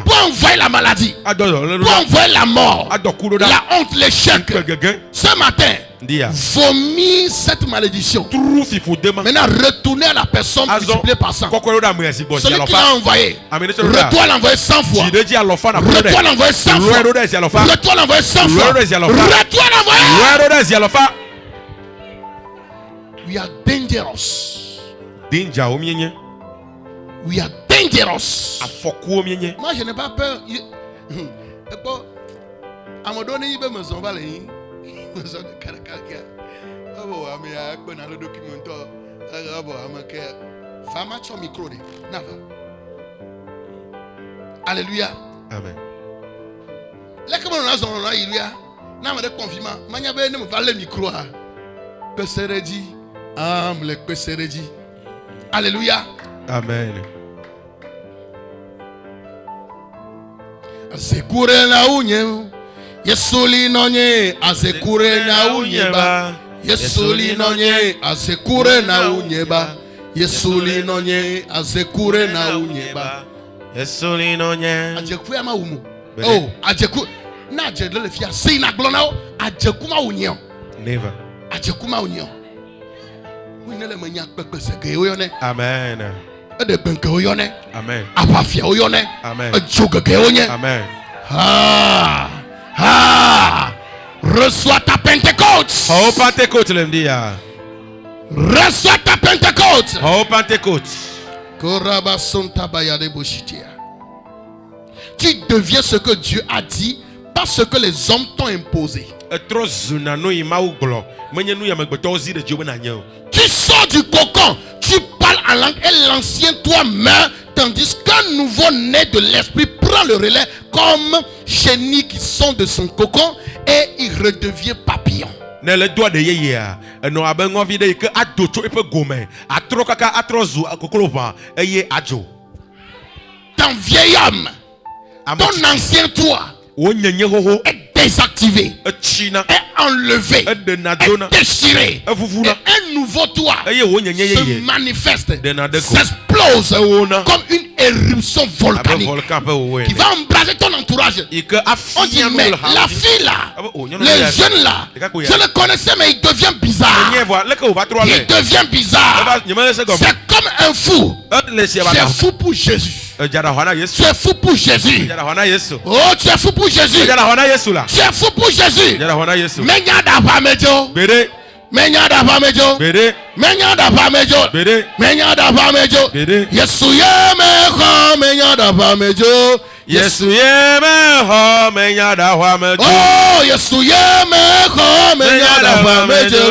pour envoyer la maladie, pour envoyer la mort, la honte, l'échec. Ce matin, vomis cette malédiction. Maintenant, retournez à la personne multipliée par 100. Celui qui l'a envoyé, retourne l'envoyer 100 fois. Retourne l'envoyer 100 fois. Retourne l'envoyer 100 fois. Retourne l'envoyer. We are dangerous. We are dangerous. Moi, je n'ai pas peur. À me donner, il veut me s'envoler. Alléluia. Amen. Alléluia. Amen. Azekure na unye Yesuli nonye azekure na unyeba Yesuli nonye azekure na unyeba Yesuli nonye azekure na unyeba Yesuli nonye Ajeku ya ma umu. Oh, ajeku na ajedle le fia si na glona o ajeku ma unyo. Never. Ajeku ma unyo. Winele menya pepe seke oyone. Amen. De benke oyone. Amen. Apafia oyone. Amen. Jogeke oyone. Amen. Reçois ta Pentecôte. Oh Pentecôte le dia. Reçois ta Pentecôte. Oh Pentecôte. Tu deviens ce que Dieu a dit, pas ce que les hommes t'ont imposé. Tu sors du cocon, tu parles en langue et l'ancien toi meurt, tandis qu'un nouveau né de l'esprit prend le relais comme chenille qui sort de son cocon et il redevient papillon. Ton vieil homme, ton ancien toi est désactivé, est enlevé, est déchiré. Et un nouveau toi se manifeste, s'explose comme une éruption volcanique qui va embraser ton entourage. On dit, mais la fille là, les jeunes là, je le connaissais, mais il devient bizarre. Il devient bizarre. C'est comme un fou. C'est fou pour Jésus. Tu es fou pour Jésus. Oh, tu es fou pour Jésus. Tu es fou pour Jésus. Menyada Pamejo. Menyada Pamejo. Menyada Pamejo. Yesuye meho menyada Pamejo. Yesuye meho menyada Pamejo. Oh, Yesuye meho menyada Pamejo.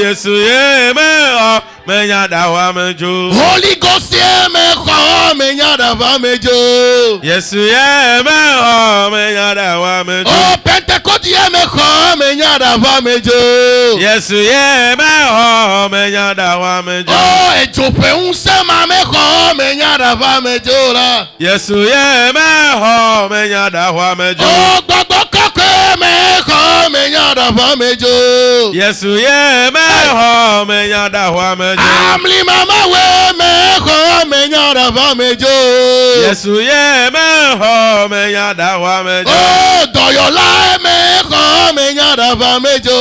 Yesuye meho menyada Pamejo. Holy Ghost meho menyada Pamejo. Yesuye meho menyada Pamejo. Oh, Pentecost meho menyada Pamejo. Yesuye meho menyada Pamejo. Oh, ejope unsema meho menyada Pamejo la. Yesuye meho menyada Pamejo. Oh, gbogbo koko meho menyada Pamejo. Yesuye meho menyada Pamejo. Amli mama we meho menyada Pamejo. Yesuye meho menyada Pamejo. Oh, doyola meho menyada Pamejo.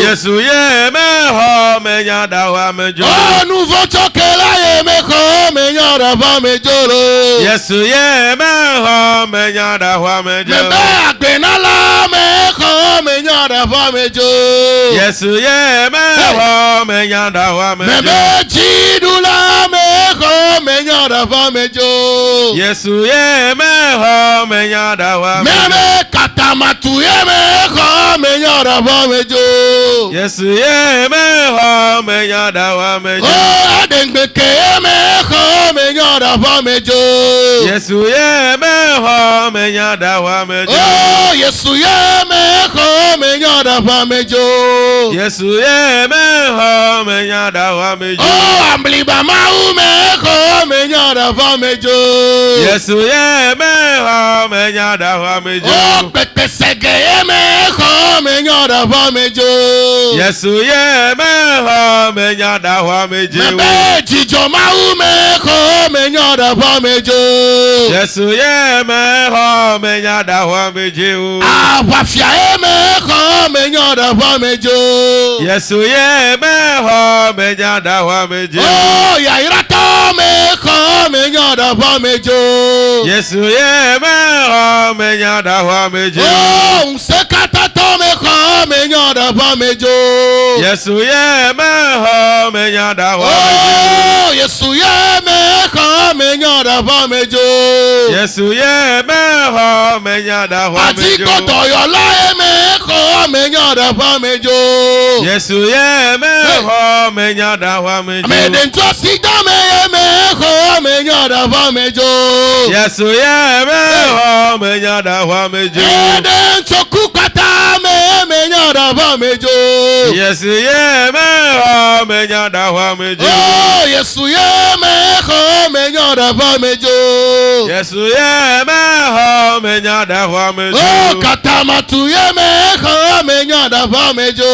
Yesuye meho menyada Pamejo. Oh, nouveau chokela meho menyada Pamejo. Yesuye meho menyada Pamejo. Mebe agbenala meho menyada Pamejo. Yesuye meho menyada Pamejo. Mebe chidula meho menyada Pamejo. Yesuye meho menyada Pamejo. Mebe katamatuye meho menyada Pamejo. Yesuye meho menyada Pamejo. Oh, adengbeke meho menyada Pamejo. Yesuye meho menyada Pamejo. Oh, Yesuye meho menyada Pamejo. Yesuye meho menyada Pamejo. Oh, ambliba mau meho menyada Pamejo. Yesuye meho menyada Pamejo. Oh, petesege meho menyada Pamejo. Yesuye meho menyada Pamejo. Mebe jijo mau meho menyada Pamejo. Yesuye meho menyada Pamejo. Abafia meho menyada Pamejo. Yesuye meho menyada Pamejo. Oh, yairato meho menyada Pamejo. Yesuye meho menyada Pamejo. Oh, unsekatato meho menyada Pamejo. Yesuye meho menyada Pamejo. Oh, Yesuye meho menyada Pamejo. Yesuye meho menyada Pamejo. Atiko toyola meho menyada Pamejo. Yesuye meho menyada Pamejo. Medento sidame meho menyada Pamejo. Yesuye meho menyada Pamejo. Medento kukata menyada Pamejo. Yesuye meho menyada Pamejo. Oh, Yesuye meho menyada Pamejo. Yesuye meho menyada Pamejo. Oh, katamatuye meho menyada Pamejo.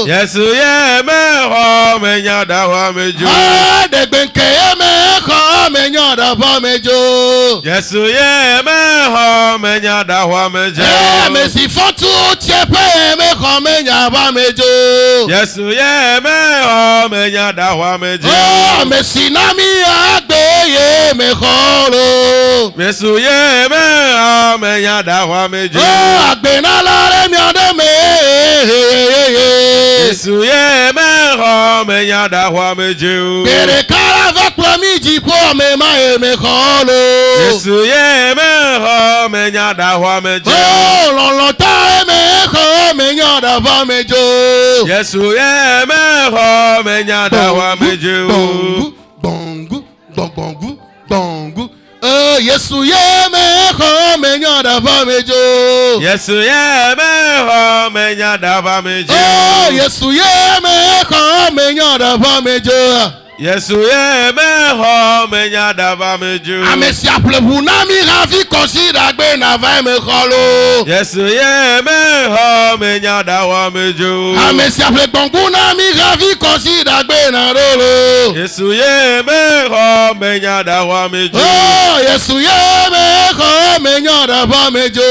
Yesuye meho menyada Pamejo. Ah, degbenke meho menyada Pamejo. Yesuye meho menyada Pamejo. Mesi fotu tiepe meho menyada Pamejo. Yesuye meho menyada Pamejo. Oh, mesi nami agbeye meho lo. Yesuye meho menyada Pamejo. Oh, agbenala mi ademe. Yesuye meho menyada Pamejo. Bere kara veklomi jipo me ma meho lo. Yesuye meho menyada Pamejo. Oh, lolota meho menyada Pamejo. Yesuye meho menyada Pamejo. Bongu, bongu, bongu. Oh, Yesuye meho menyada Pamejo. Yesuye meho menyada Pamejo. Oh, Yesuye meho menyada Pamejo. Yesuye meho menyada Pamejo. Amesi aplebu na mi ravi consider gbe na va me kholo. Yesuye meho menyada Pamejo. Amesi aplebu na mi ravi consider gbe na rolo. Yesuye meho menya da wa mejo. Oh, Yesu ye me ho menya da wa mejo.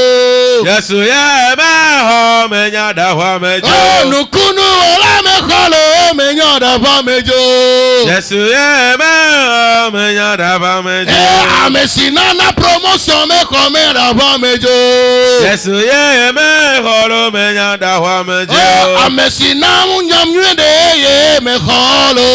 Yesu ye me ho menya da wa mejo. Oh, nukunu ola me kholo menya da wa mejo. Yesu ye me ho menya da wa mejo. Amesina na promotion me ko me da wa mejo. Yesu ye me kholo menya da wa mejo. Oh, amesina munyamwe de ye me kholo.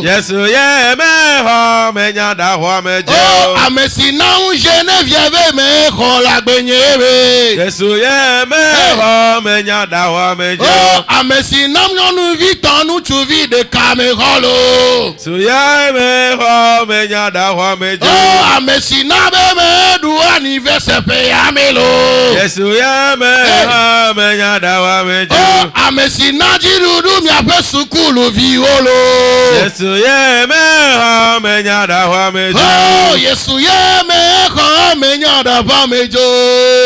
Yesu ye me ho menya da wa mejo. Oh, amesina Geneviève me khola gbenyebe. Yesu ye me ho menya da wa mejo. Oh, amesina nyonu vitan nu chuvi de kameholo. Yesu ye me ho menya da wa mejo. Oh, amesina be me du anniversaire pe amelo. Yesu ye me ho menya da wa mejo. Oh, amesina jirudu mi ape sukulu violo. Yesu ye me ho menya da wa mejo. Oh, Yesu ye me ho menya da wa mejo.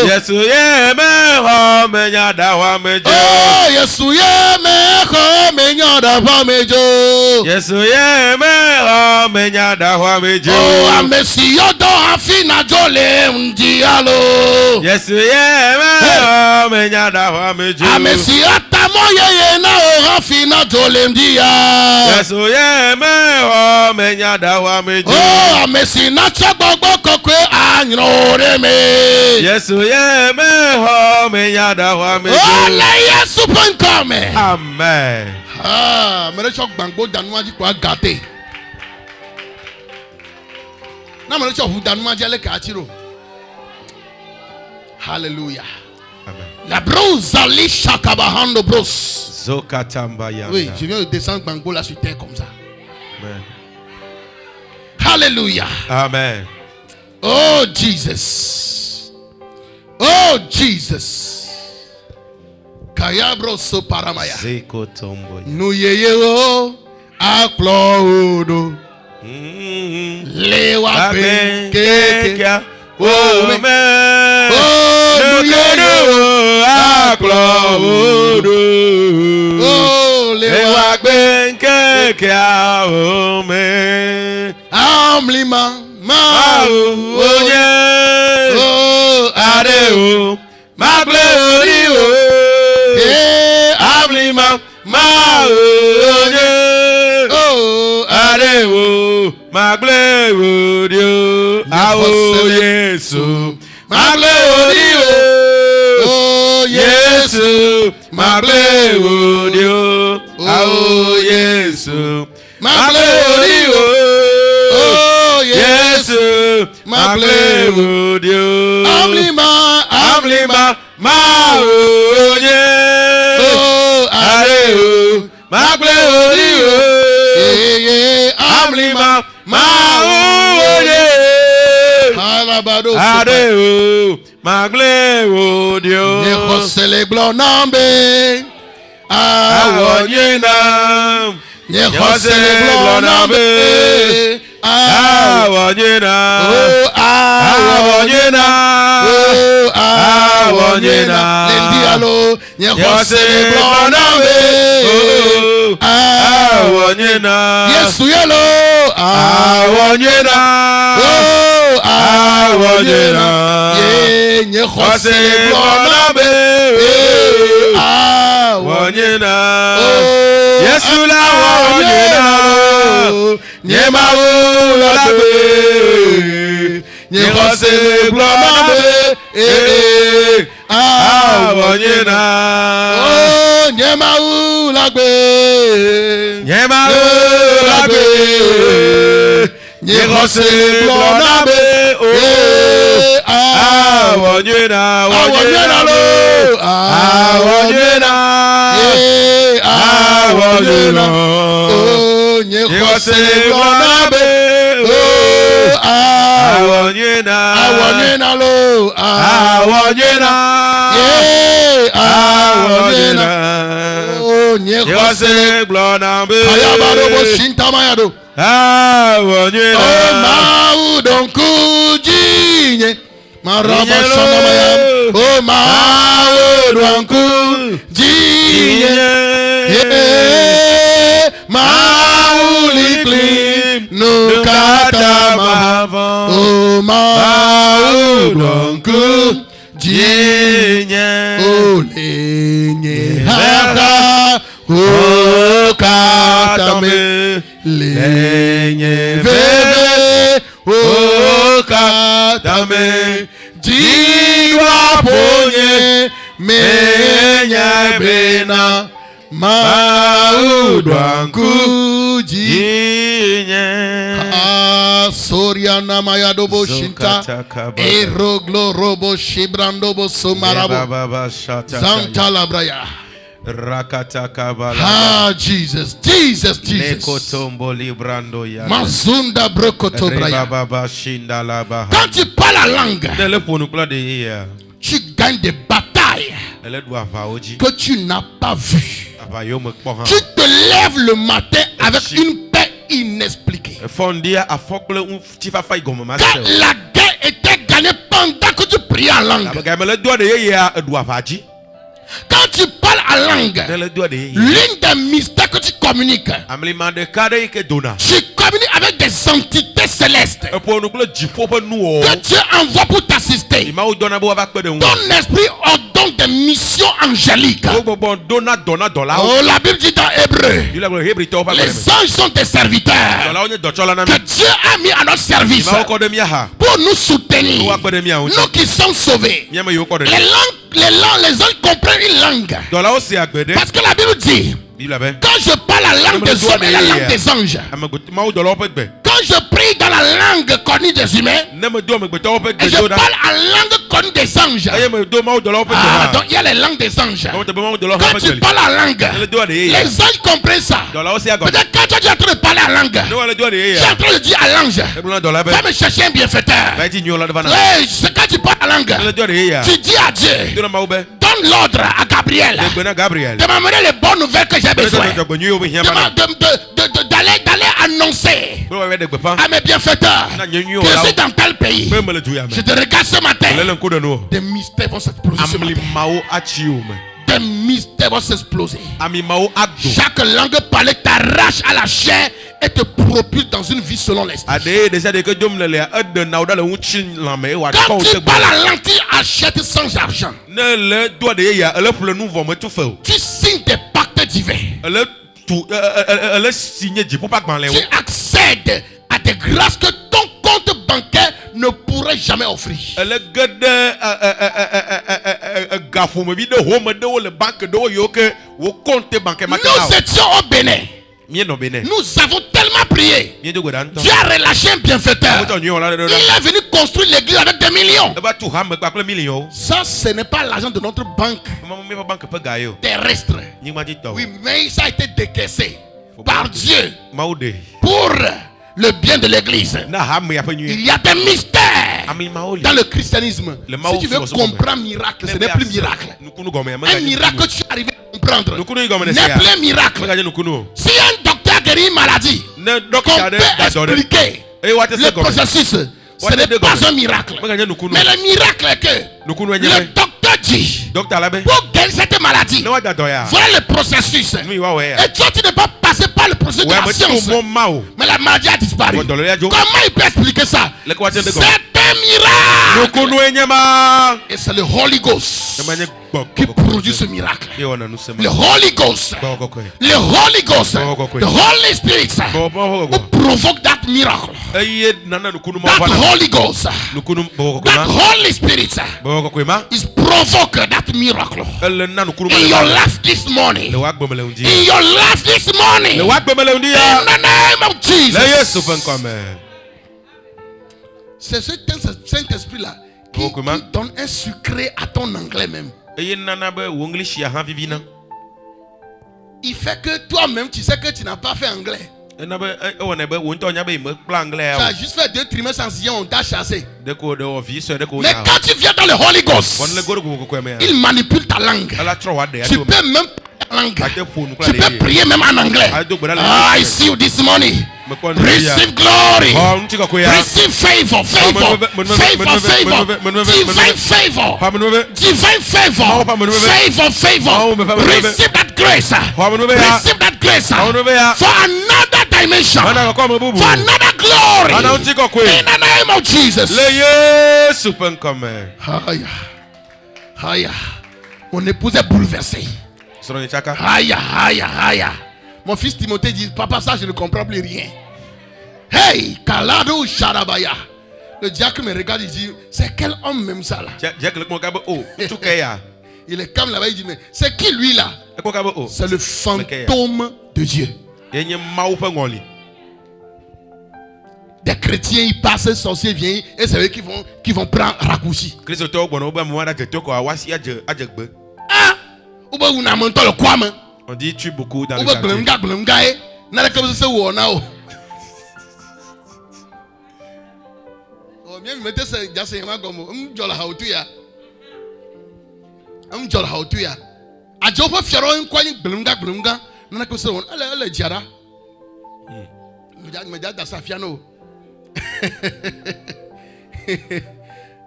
Yesu ye me ho menya da wa mejo. Oh, Yesu ye me ho menya da wa mejo. Yesu ye me ho menya da wa mejo. Oh, amesi yodo afina jole ndialo. Yesu ye me ho menya da wa mejo. Amesi atamo ye na o afina jole ndia. Yesu ye me ho menya da wa mejo. Oh, amesi na chagbogbo kokwe anyrore me. Yesu ye me ho menya da wa mejo. Oh, le Yesu ponkome. Amen. Ah, mere chok bangbo danuaji kwa gate. Na mere chok danuaji ale kachiro. Hallelujah. Amen. La brousse ali shakabahando bros. Zokatamba ya. Oui, je viens de descendre bangbo là sur terre comme ça. Amen. Hallelujah. Amen. Oh Jesus. Oh Jesus. Kayabro so paramaya. Zeko tombo. Nu yeye o aklodo. Lewa ben keke. Oh me. Oh nu yeye o aklodo. Oh lewa ben keke o me. Amlima ma oye. Oh Adeo. Magle ori o. Ablima maoye Oh arewo magle odio awo Yesu magle odio Oh Yesu magle odio awo Yesu magle odio Oh Yesu magle odio Ablima maoye Magle odio, Amlima, Maoye, Adeo, Magle odio, Nehosele glonambe, Awonyena, Nehosele glonambe, Awonyena, Awonyena, Awonyena, Lendialo, Nehosele glonambe. Awonyena Yesu yelo Awonyena Awonyena Ye nye khose blonabe Awonyena Yesu la awonyena Nye maulabe Nye khose blonabe Awonyena Nyemaulagbe Nyemaulagbe Nyekose blonabe Awonyena Awonyena lo Awonyena Awonyena Nyekose blonabe Awonyena Awonyena lo Awonyena Awonyena Yose glonambe Ayabarobo shintamayado Awonyena Oh maudonkujiye Maraba shanamaya Oh maudonkujiye Maulikli nous katama o maudonku dinya o lenye hara o katame lenye veve o katame jiwa ponye menya bena maudwanku jinya soriana mayadobo shinta eroglo robo shibrandobo somarabo zantalabraya Jesus. Mazunda brokoto braya. Quand tu parles la langue, tu gagnes des batailles que tu n'as pas vues. Tu te lèves le matin avec une paix inexpliquée. Quand la guerre était gagnée pendant que tu priais en langue. Quand tu parles en langue, l'une des mystères que tu communiques, tu communiques avec des entités célestes que Dieu envoie pour t'assister. Ton esprit ordonne des missions angéliques. Oh, la Bible dit dans Hébreu, les anges sont des serviteurs que Dieu a mis à notre service pour nous soutenir, nous qui sommes sauvés. Les anges comprennent une langue. Parce que la Bible dit, quand je parle la langue des hommes et la langue des anges, quand je prie dans la langue connue des humains, et je parle en langue connue des anges, donc il y a les langues des anges. Quand tu parles en langue, les anges comprennent ça. Peut-être quand tu es en train de parler en langue, tu es en train de dire à l'ange, va me chercher un bienfaiteur. Quand tu parles en langue, tu dis à Dieu, donne l'ordre à Gabriel de m'amener les bonnes nouvelles que j'ai besoin, d'aller annoncer à mes bienfaiteurs que je suis dans tel pays. Je te regarde ce matin. Des mystères vont s'exploser ce matin. Des mystères vont s'exploser. Chaque langue parlée t'arrache à la chair et te propulse dans une vie selon l'esprit. Quand tu parles la langue, tu achètes sans argent. Tu signes des pactes divins. Tu accèdes à des grâces que ton compte bancaire ne pourrait jamais offrir. Nous étions au Bénin. Nous avons tellement prié. Dieu a relâché un bienfaiteur. Il est venu construire l'église avec des millions. Ça, ce n'est pas l'argent de notre banque terrestre. Oui, mais ça a été décaissé par Dieu pour le bien de l'église. Il y a des mystères dans le christianisme. Si tu veux comprendre miracle, ce n'est plus miracle. Un miracle que tu arrives à comprendre n'est plus un miracle. Si un docteur guérit une maladie, qu'on peut expliquer le processus, ce n'est pas un miracle. Mais le miracle est que le docteur dit, pour guérir cette maladie, voilà le processus. Et toi, tu ne peux pas passer par le processus de la science. Mais la maladie a disparu. Comment il peut expliquer ça? C'est un miracle. Et c'est le Holy Ghost qui produit ce miracle. Le Holy Ghost. Le Holy Ghost. The Holy Spirit provoke that miracle. That Holy Ghost. That Holy Spirit is provoke that miracle. In your life this morning. In your life this morning. In the name of Jesus. C'est ce Saint-Esprit-là qui donne un secret à ton anglais même. Il fait que toi-même, tu sais que tu n'as pas fait anglais. Tu as juste fait 2 trimestres en Sion, on t'a chassé. Mais quand tu viens dans le Holy Ghost, il manipule ta langue. Tu peux même langue. Tu peux prier même en anglais. I see you this morning. Receive glory. Receive favor. Favor. Favor. Favor. Divine favor. Divine favor. Favor. Favor. Receive that grace. Receive that grace. For another dimension, for another glory. In the name of Jesus. Aïe. Mon épouse est bouleversée. Aïe. Mon fils Timothée dit, papa, ça je ne comprends plus rien. Hey, Kalado Sharabaya. Le diacre me regarde, il dit, c'est quel homme même ça là? Il est calme là-bas, il dit, mais c'est qui lui là? C'est le fantôme de Dieu. Des chrétiens, ils passent, sorciers viennent, et c'est eux qui vont prendre raccourci. Ah! Ou bien vous n'avez pas le quoi, mais on dit tu beaucoup dans le quartier. Oh, bien, mettez ça, c'est comme a Jehova fiaro en quoi blunga nana ko se won ala jara me da sa fiano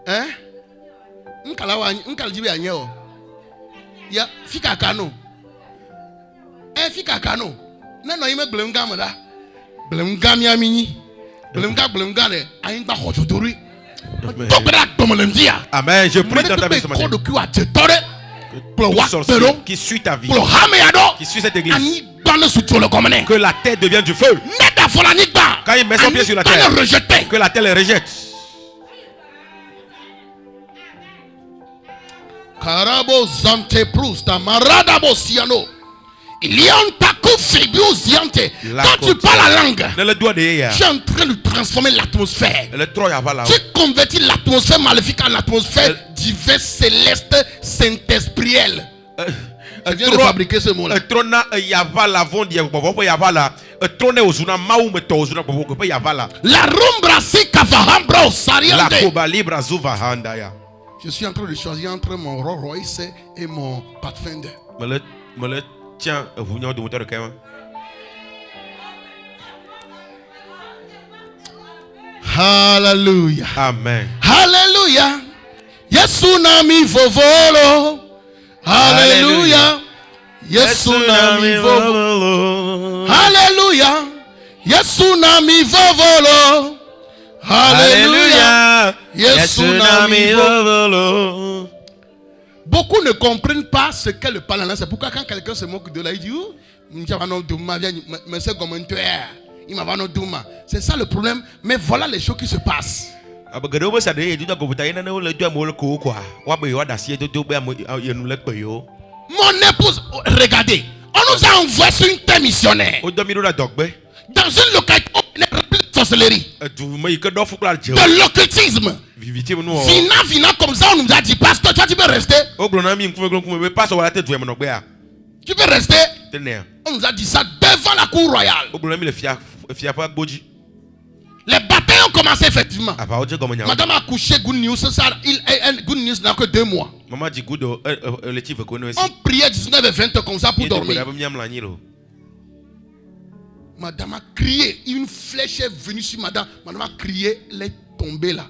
hein nkala jibe anye o ya fika kano nana yime blunga mada blunga mi amini blunga le ayin ba hototori amen. Je prie dans ta vie ce matin qui suit ta vie, qui suit cette église, que la terre devienne du feu. Quand il met son pied sur la terre, que la terre les rejette. Karabo zante prusta maradabo siano. Il y a un taco fébio ziante. Quand tu parles la langue, tu es en train de transformer l'atmosphère. Tu convertis l'atmosphère maléfique en atmosphère divine, céleste, saint-esprielle. Je viens de fabriquer ce mot-là. La rumbra si kafahambra osariande. Je suis en train de choisir entre mon Rolls Royce et mon Pathfinder. Tiens, vous venez de moteur de Kaima. Hallelujah. Amen. Hallelujah. Yesu nami vovolo. Hallelujah. Yesu nami vovolo. Hallelujah. Yesu nami vovolo. Hallelujah. Yesu nami vovolo. Beaucoup ne comprennent pas ce qu'est le parlant. C'est pourquoi quand quelqu'un se moque de là, il dit c'est ça le problème. Mais voilà les choses qui se passent. Mon épouse, regardez, on nous a envoyé sur une terre missionnaire dans une localité remplie de sorcellerie, de l'occultisme. Vina comme ça, on nous a dit, pasteur, tu peux rester. Tu peux rester. On nous a dit ça devant la cour royale. Les batailles ont commencé effectivement. Madame a couché Good News. Good News n'a que 2 mois. On priait 19 et 20 comme ça pour dormir. Madame a crié. Une flèche est venue sur madame. Madame a crié. Elle est tombée là.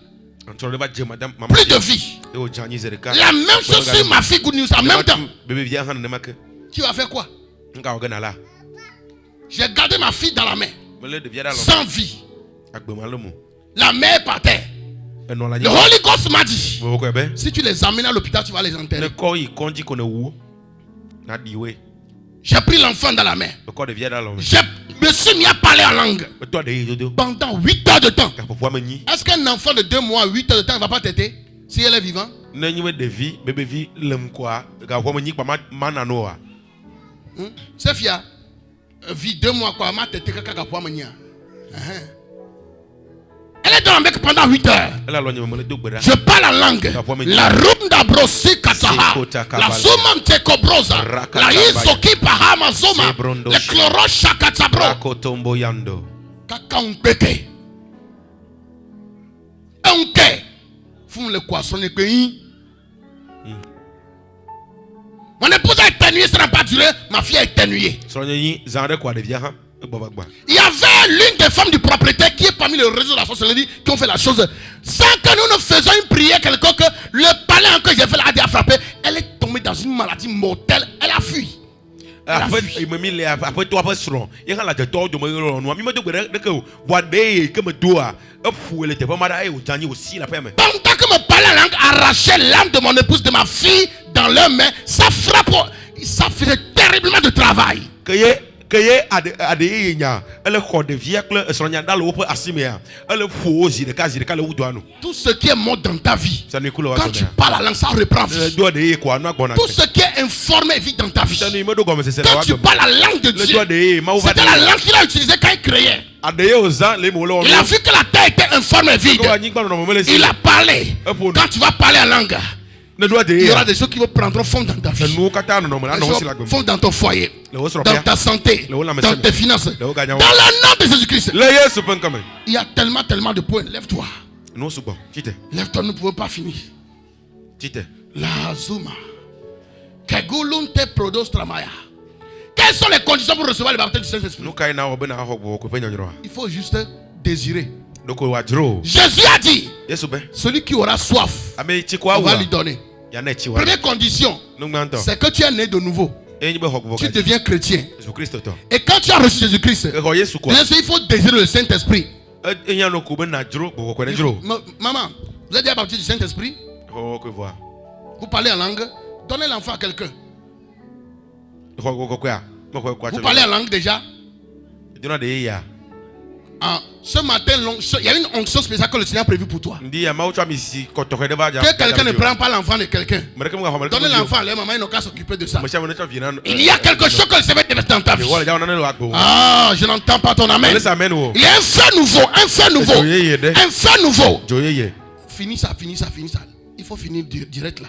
Plus de vie. La même chose sur ma fille Good News. En même temps. Tu vas faire quoi? J'ai gardé ma fille dans la main. Sans vie. La mère par terre. Le Holy Ghost m'a dit, si tu les amènes à l'hôpital, tu vas les enterrer. J'ai pris l'enfant dans la main. Je me suis mis à parler en langue pendant 8 heures de temps. Est-ce qu'un enfant de 2 mois, 8 heures de temps, ne va pas têter si elle est vivante? C'est fier. Vie 2 mois, quoi, ma tête, elle est dans la mec pendant 8 heures. Je parle en langue. La runda brosi kataha. La zomante kobroza. La isoki pahama zoma. Le chloro shakatabro. Kaka umpeke. Unke. Fum le poisson et pays. Mon épouse a éternué, ça n'a pas duré. Ma fille a éternué. Il y avait l'une des femmes du propriétaire qui est parmi le réseau de la sorcellerie qui ont fait la chose. Sans que nous ne faisions une prière quelconque, le palais que j'ai fait là a frappé. Elle est tombée dans une maladie mortelle. Elle a fui. Après, il me mis après toi, après selon. Il y a la tête de mon nom. Il me dit que voilà, que me doit. Elle était pas malade au dernier aussi la paix. Pendant que me parler la langue, arracher l'âme de mon épouse, de ma fille dans leurs mains, ça frappe, ça fait terriblement de travail. Que adénya elle est de vieux sonia dans l'eau assimia elle faut de casier de cale ou douane. Tout ce qui est mort dans ta vie, quand tu parles la langue, ça reprend vie. Tout ce qui est informé vit dans ta vie. Quand tu parles la langue de Dieu, c'était la langue qu'il a utilisée quand il créait. Il a vu que la terre était informée vide. Il a parlé. Quand tu vas parler la langue, il y aura des choses qui vont prendre fond dans ta vie, fond dans ton foyer, dans ta santé, dans tes finances. Dans le nom de Jésus-Christ. Il y a tellement de points. Lève-toi. Lève-toi, nous ne pouvons pas finir. La Zuma. Quelles sont les conditions pour recevoir le baptême du Saint-Esprit? Il faut juste désirer. Jésus a dit, celui qui aura soif, on va lui donner. Première condition, c'est que tu es né de nouveau. Tu deviens chrétien. Et quand tu as reçu Jésus-Christ, il faut désirer le Saint-Esprit. Maman, vous êtes déjà baptisé du Saint-Esprit? Vous parlez en langue? Donnez l'enfant à quelqu'un. Vous parlez en langue déjà? Ce matin, il y a une onction spéciale que le Seigneur a prévue pour toi. Que quelqu'un ne prend pas l'enfant de quelqu'un. Donnez l'enfant à leur maman, ils n'ont qu'à s'occuper de ça. Il y a quelque chose que le Seigneur va dans ta vie. Ah, je n'entends pas ton amen. Il y a un feu nouveau, un feu nouveau, un feu nouveau. Finis ça. Il faut finir direct là.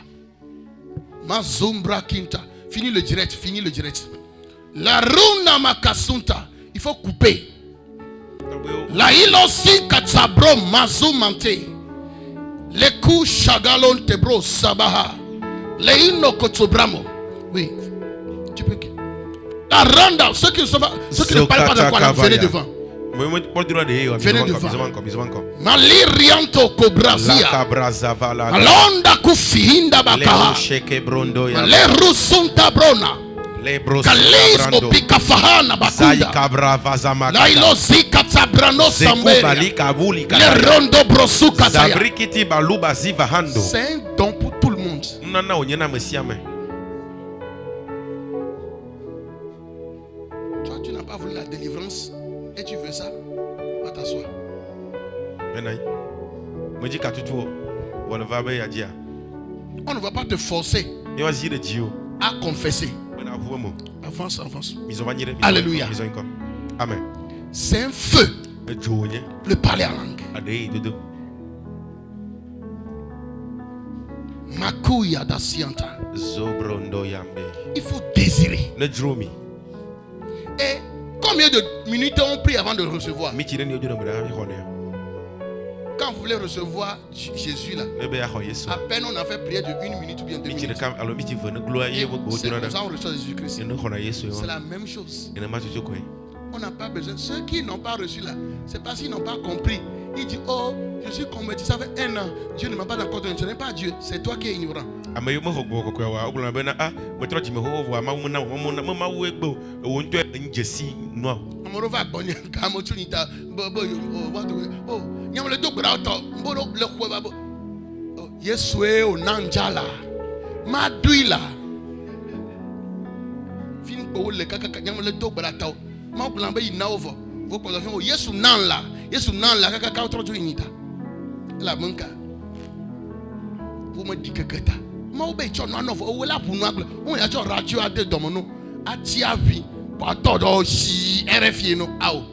Mazumbra Kinta. Finis le direct. La Runa Makasunta. Il faut couper. La ilosi katsabro mazumante. Le ku shagalon tebro sabaha. Le ino kotsobramo. Oui. Tu peux. La randa. Ceux qui ne parlent pas de quoi là, venez devant. Venez devant. Mali rianto kobrazia. Alonda kufihinda bakaha. Le rusunta brona. Kalis opika fahana bakunda. La ilosi katsabrano sambera. Le rondo brosu kataya. C'est un don pour tout le monde. Toi, tu n'as pas voulu la délivrance et tu veux ça. Va t'asseoir. On ne va pas te forcer à confesser. Avance. Alléluia. Amen. C'est un feu. Le parler en langue. Makuya da sianta. Il faut désirer. Et combien de minutes on prie avant de recevoir? Quand vous voulez recevoir Jésus là, à peine on a fait prière de 1 minute ou bien 2 minutes. C'est comme ça on reçoit Jésus-Christ. C'est la même chose. On n'a pas besoin. Ceux qui n'ont pas reçu là, c'est parce qu'ils n'ont pas compris. Ils disent, oh, je suis converti, ça fait 1 an. Dieu ne m'a pas encore donné. Ce n'est pas Dieu, c'est toi qui es ignorant. Yesue onanjala maduila fin ko le kaka nyam le dogbara taw ma plan ba inaovo vo ko so yesu nan la kaka otro jo inita la manka vous me dites que ta ma obe cho no anovo o wala bunu akle o ya cho radio ade domono ati avi pa todo si RFI no awo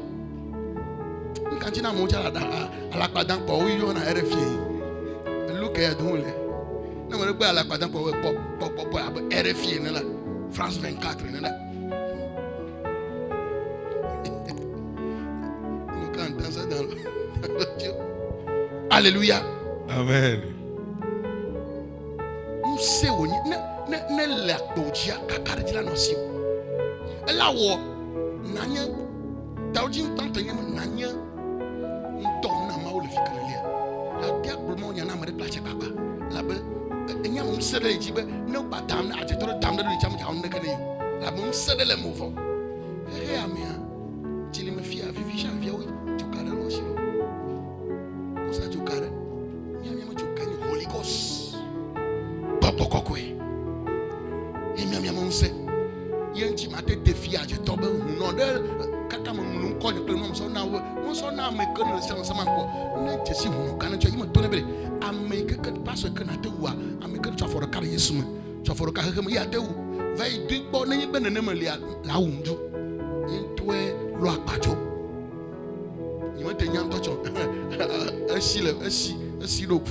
nkan na mo jara da ala padan po o yo na RFI. Look at nous. Nous ne pouvons pas aller pour RFI, France 24. Nous cantons ça dans l'audio. Alléluia. Amen. Nous savons ne la doja kakari la notion. Là où nanya daudin tante nyama nanya ndom na maule fikalia. La diablement y en a marre placer papa. La be nyama msere jibe no batam na ajetoro tam na cham cham na kane. La mon cède les mouvements. Et amia, tu me fies à vivre, j'avais oui, tu carré aussi. Où ça tu carré? Miami, tu carré Holy Ghost. Papa Kokwe. Et miami, mon sait. Il y a un petit matin défi à je tombe. Non, kaka mon coin de nom, son nom, mon son nom, mais que le sens ensemble quoi. Non, tu sais, mon canard, tu m'as donné. Américain, parce que n'a te ou, Américain, tu as fait le carrière sous. Tu as fait le carrière, il y a deux. Veille du bon, n'est pas de même la onde. Il doit loi pacho. Il m'a tenu en touchant. Un silo.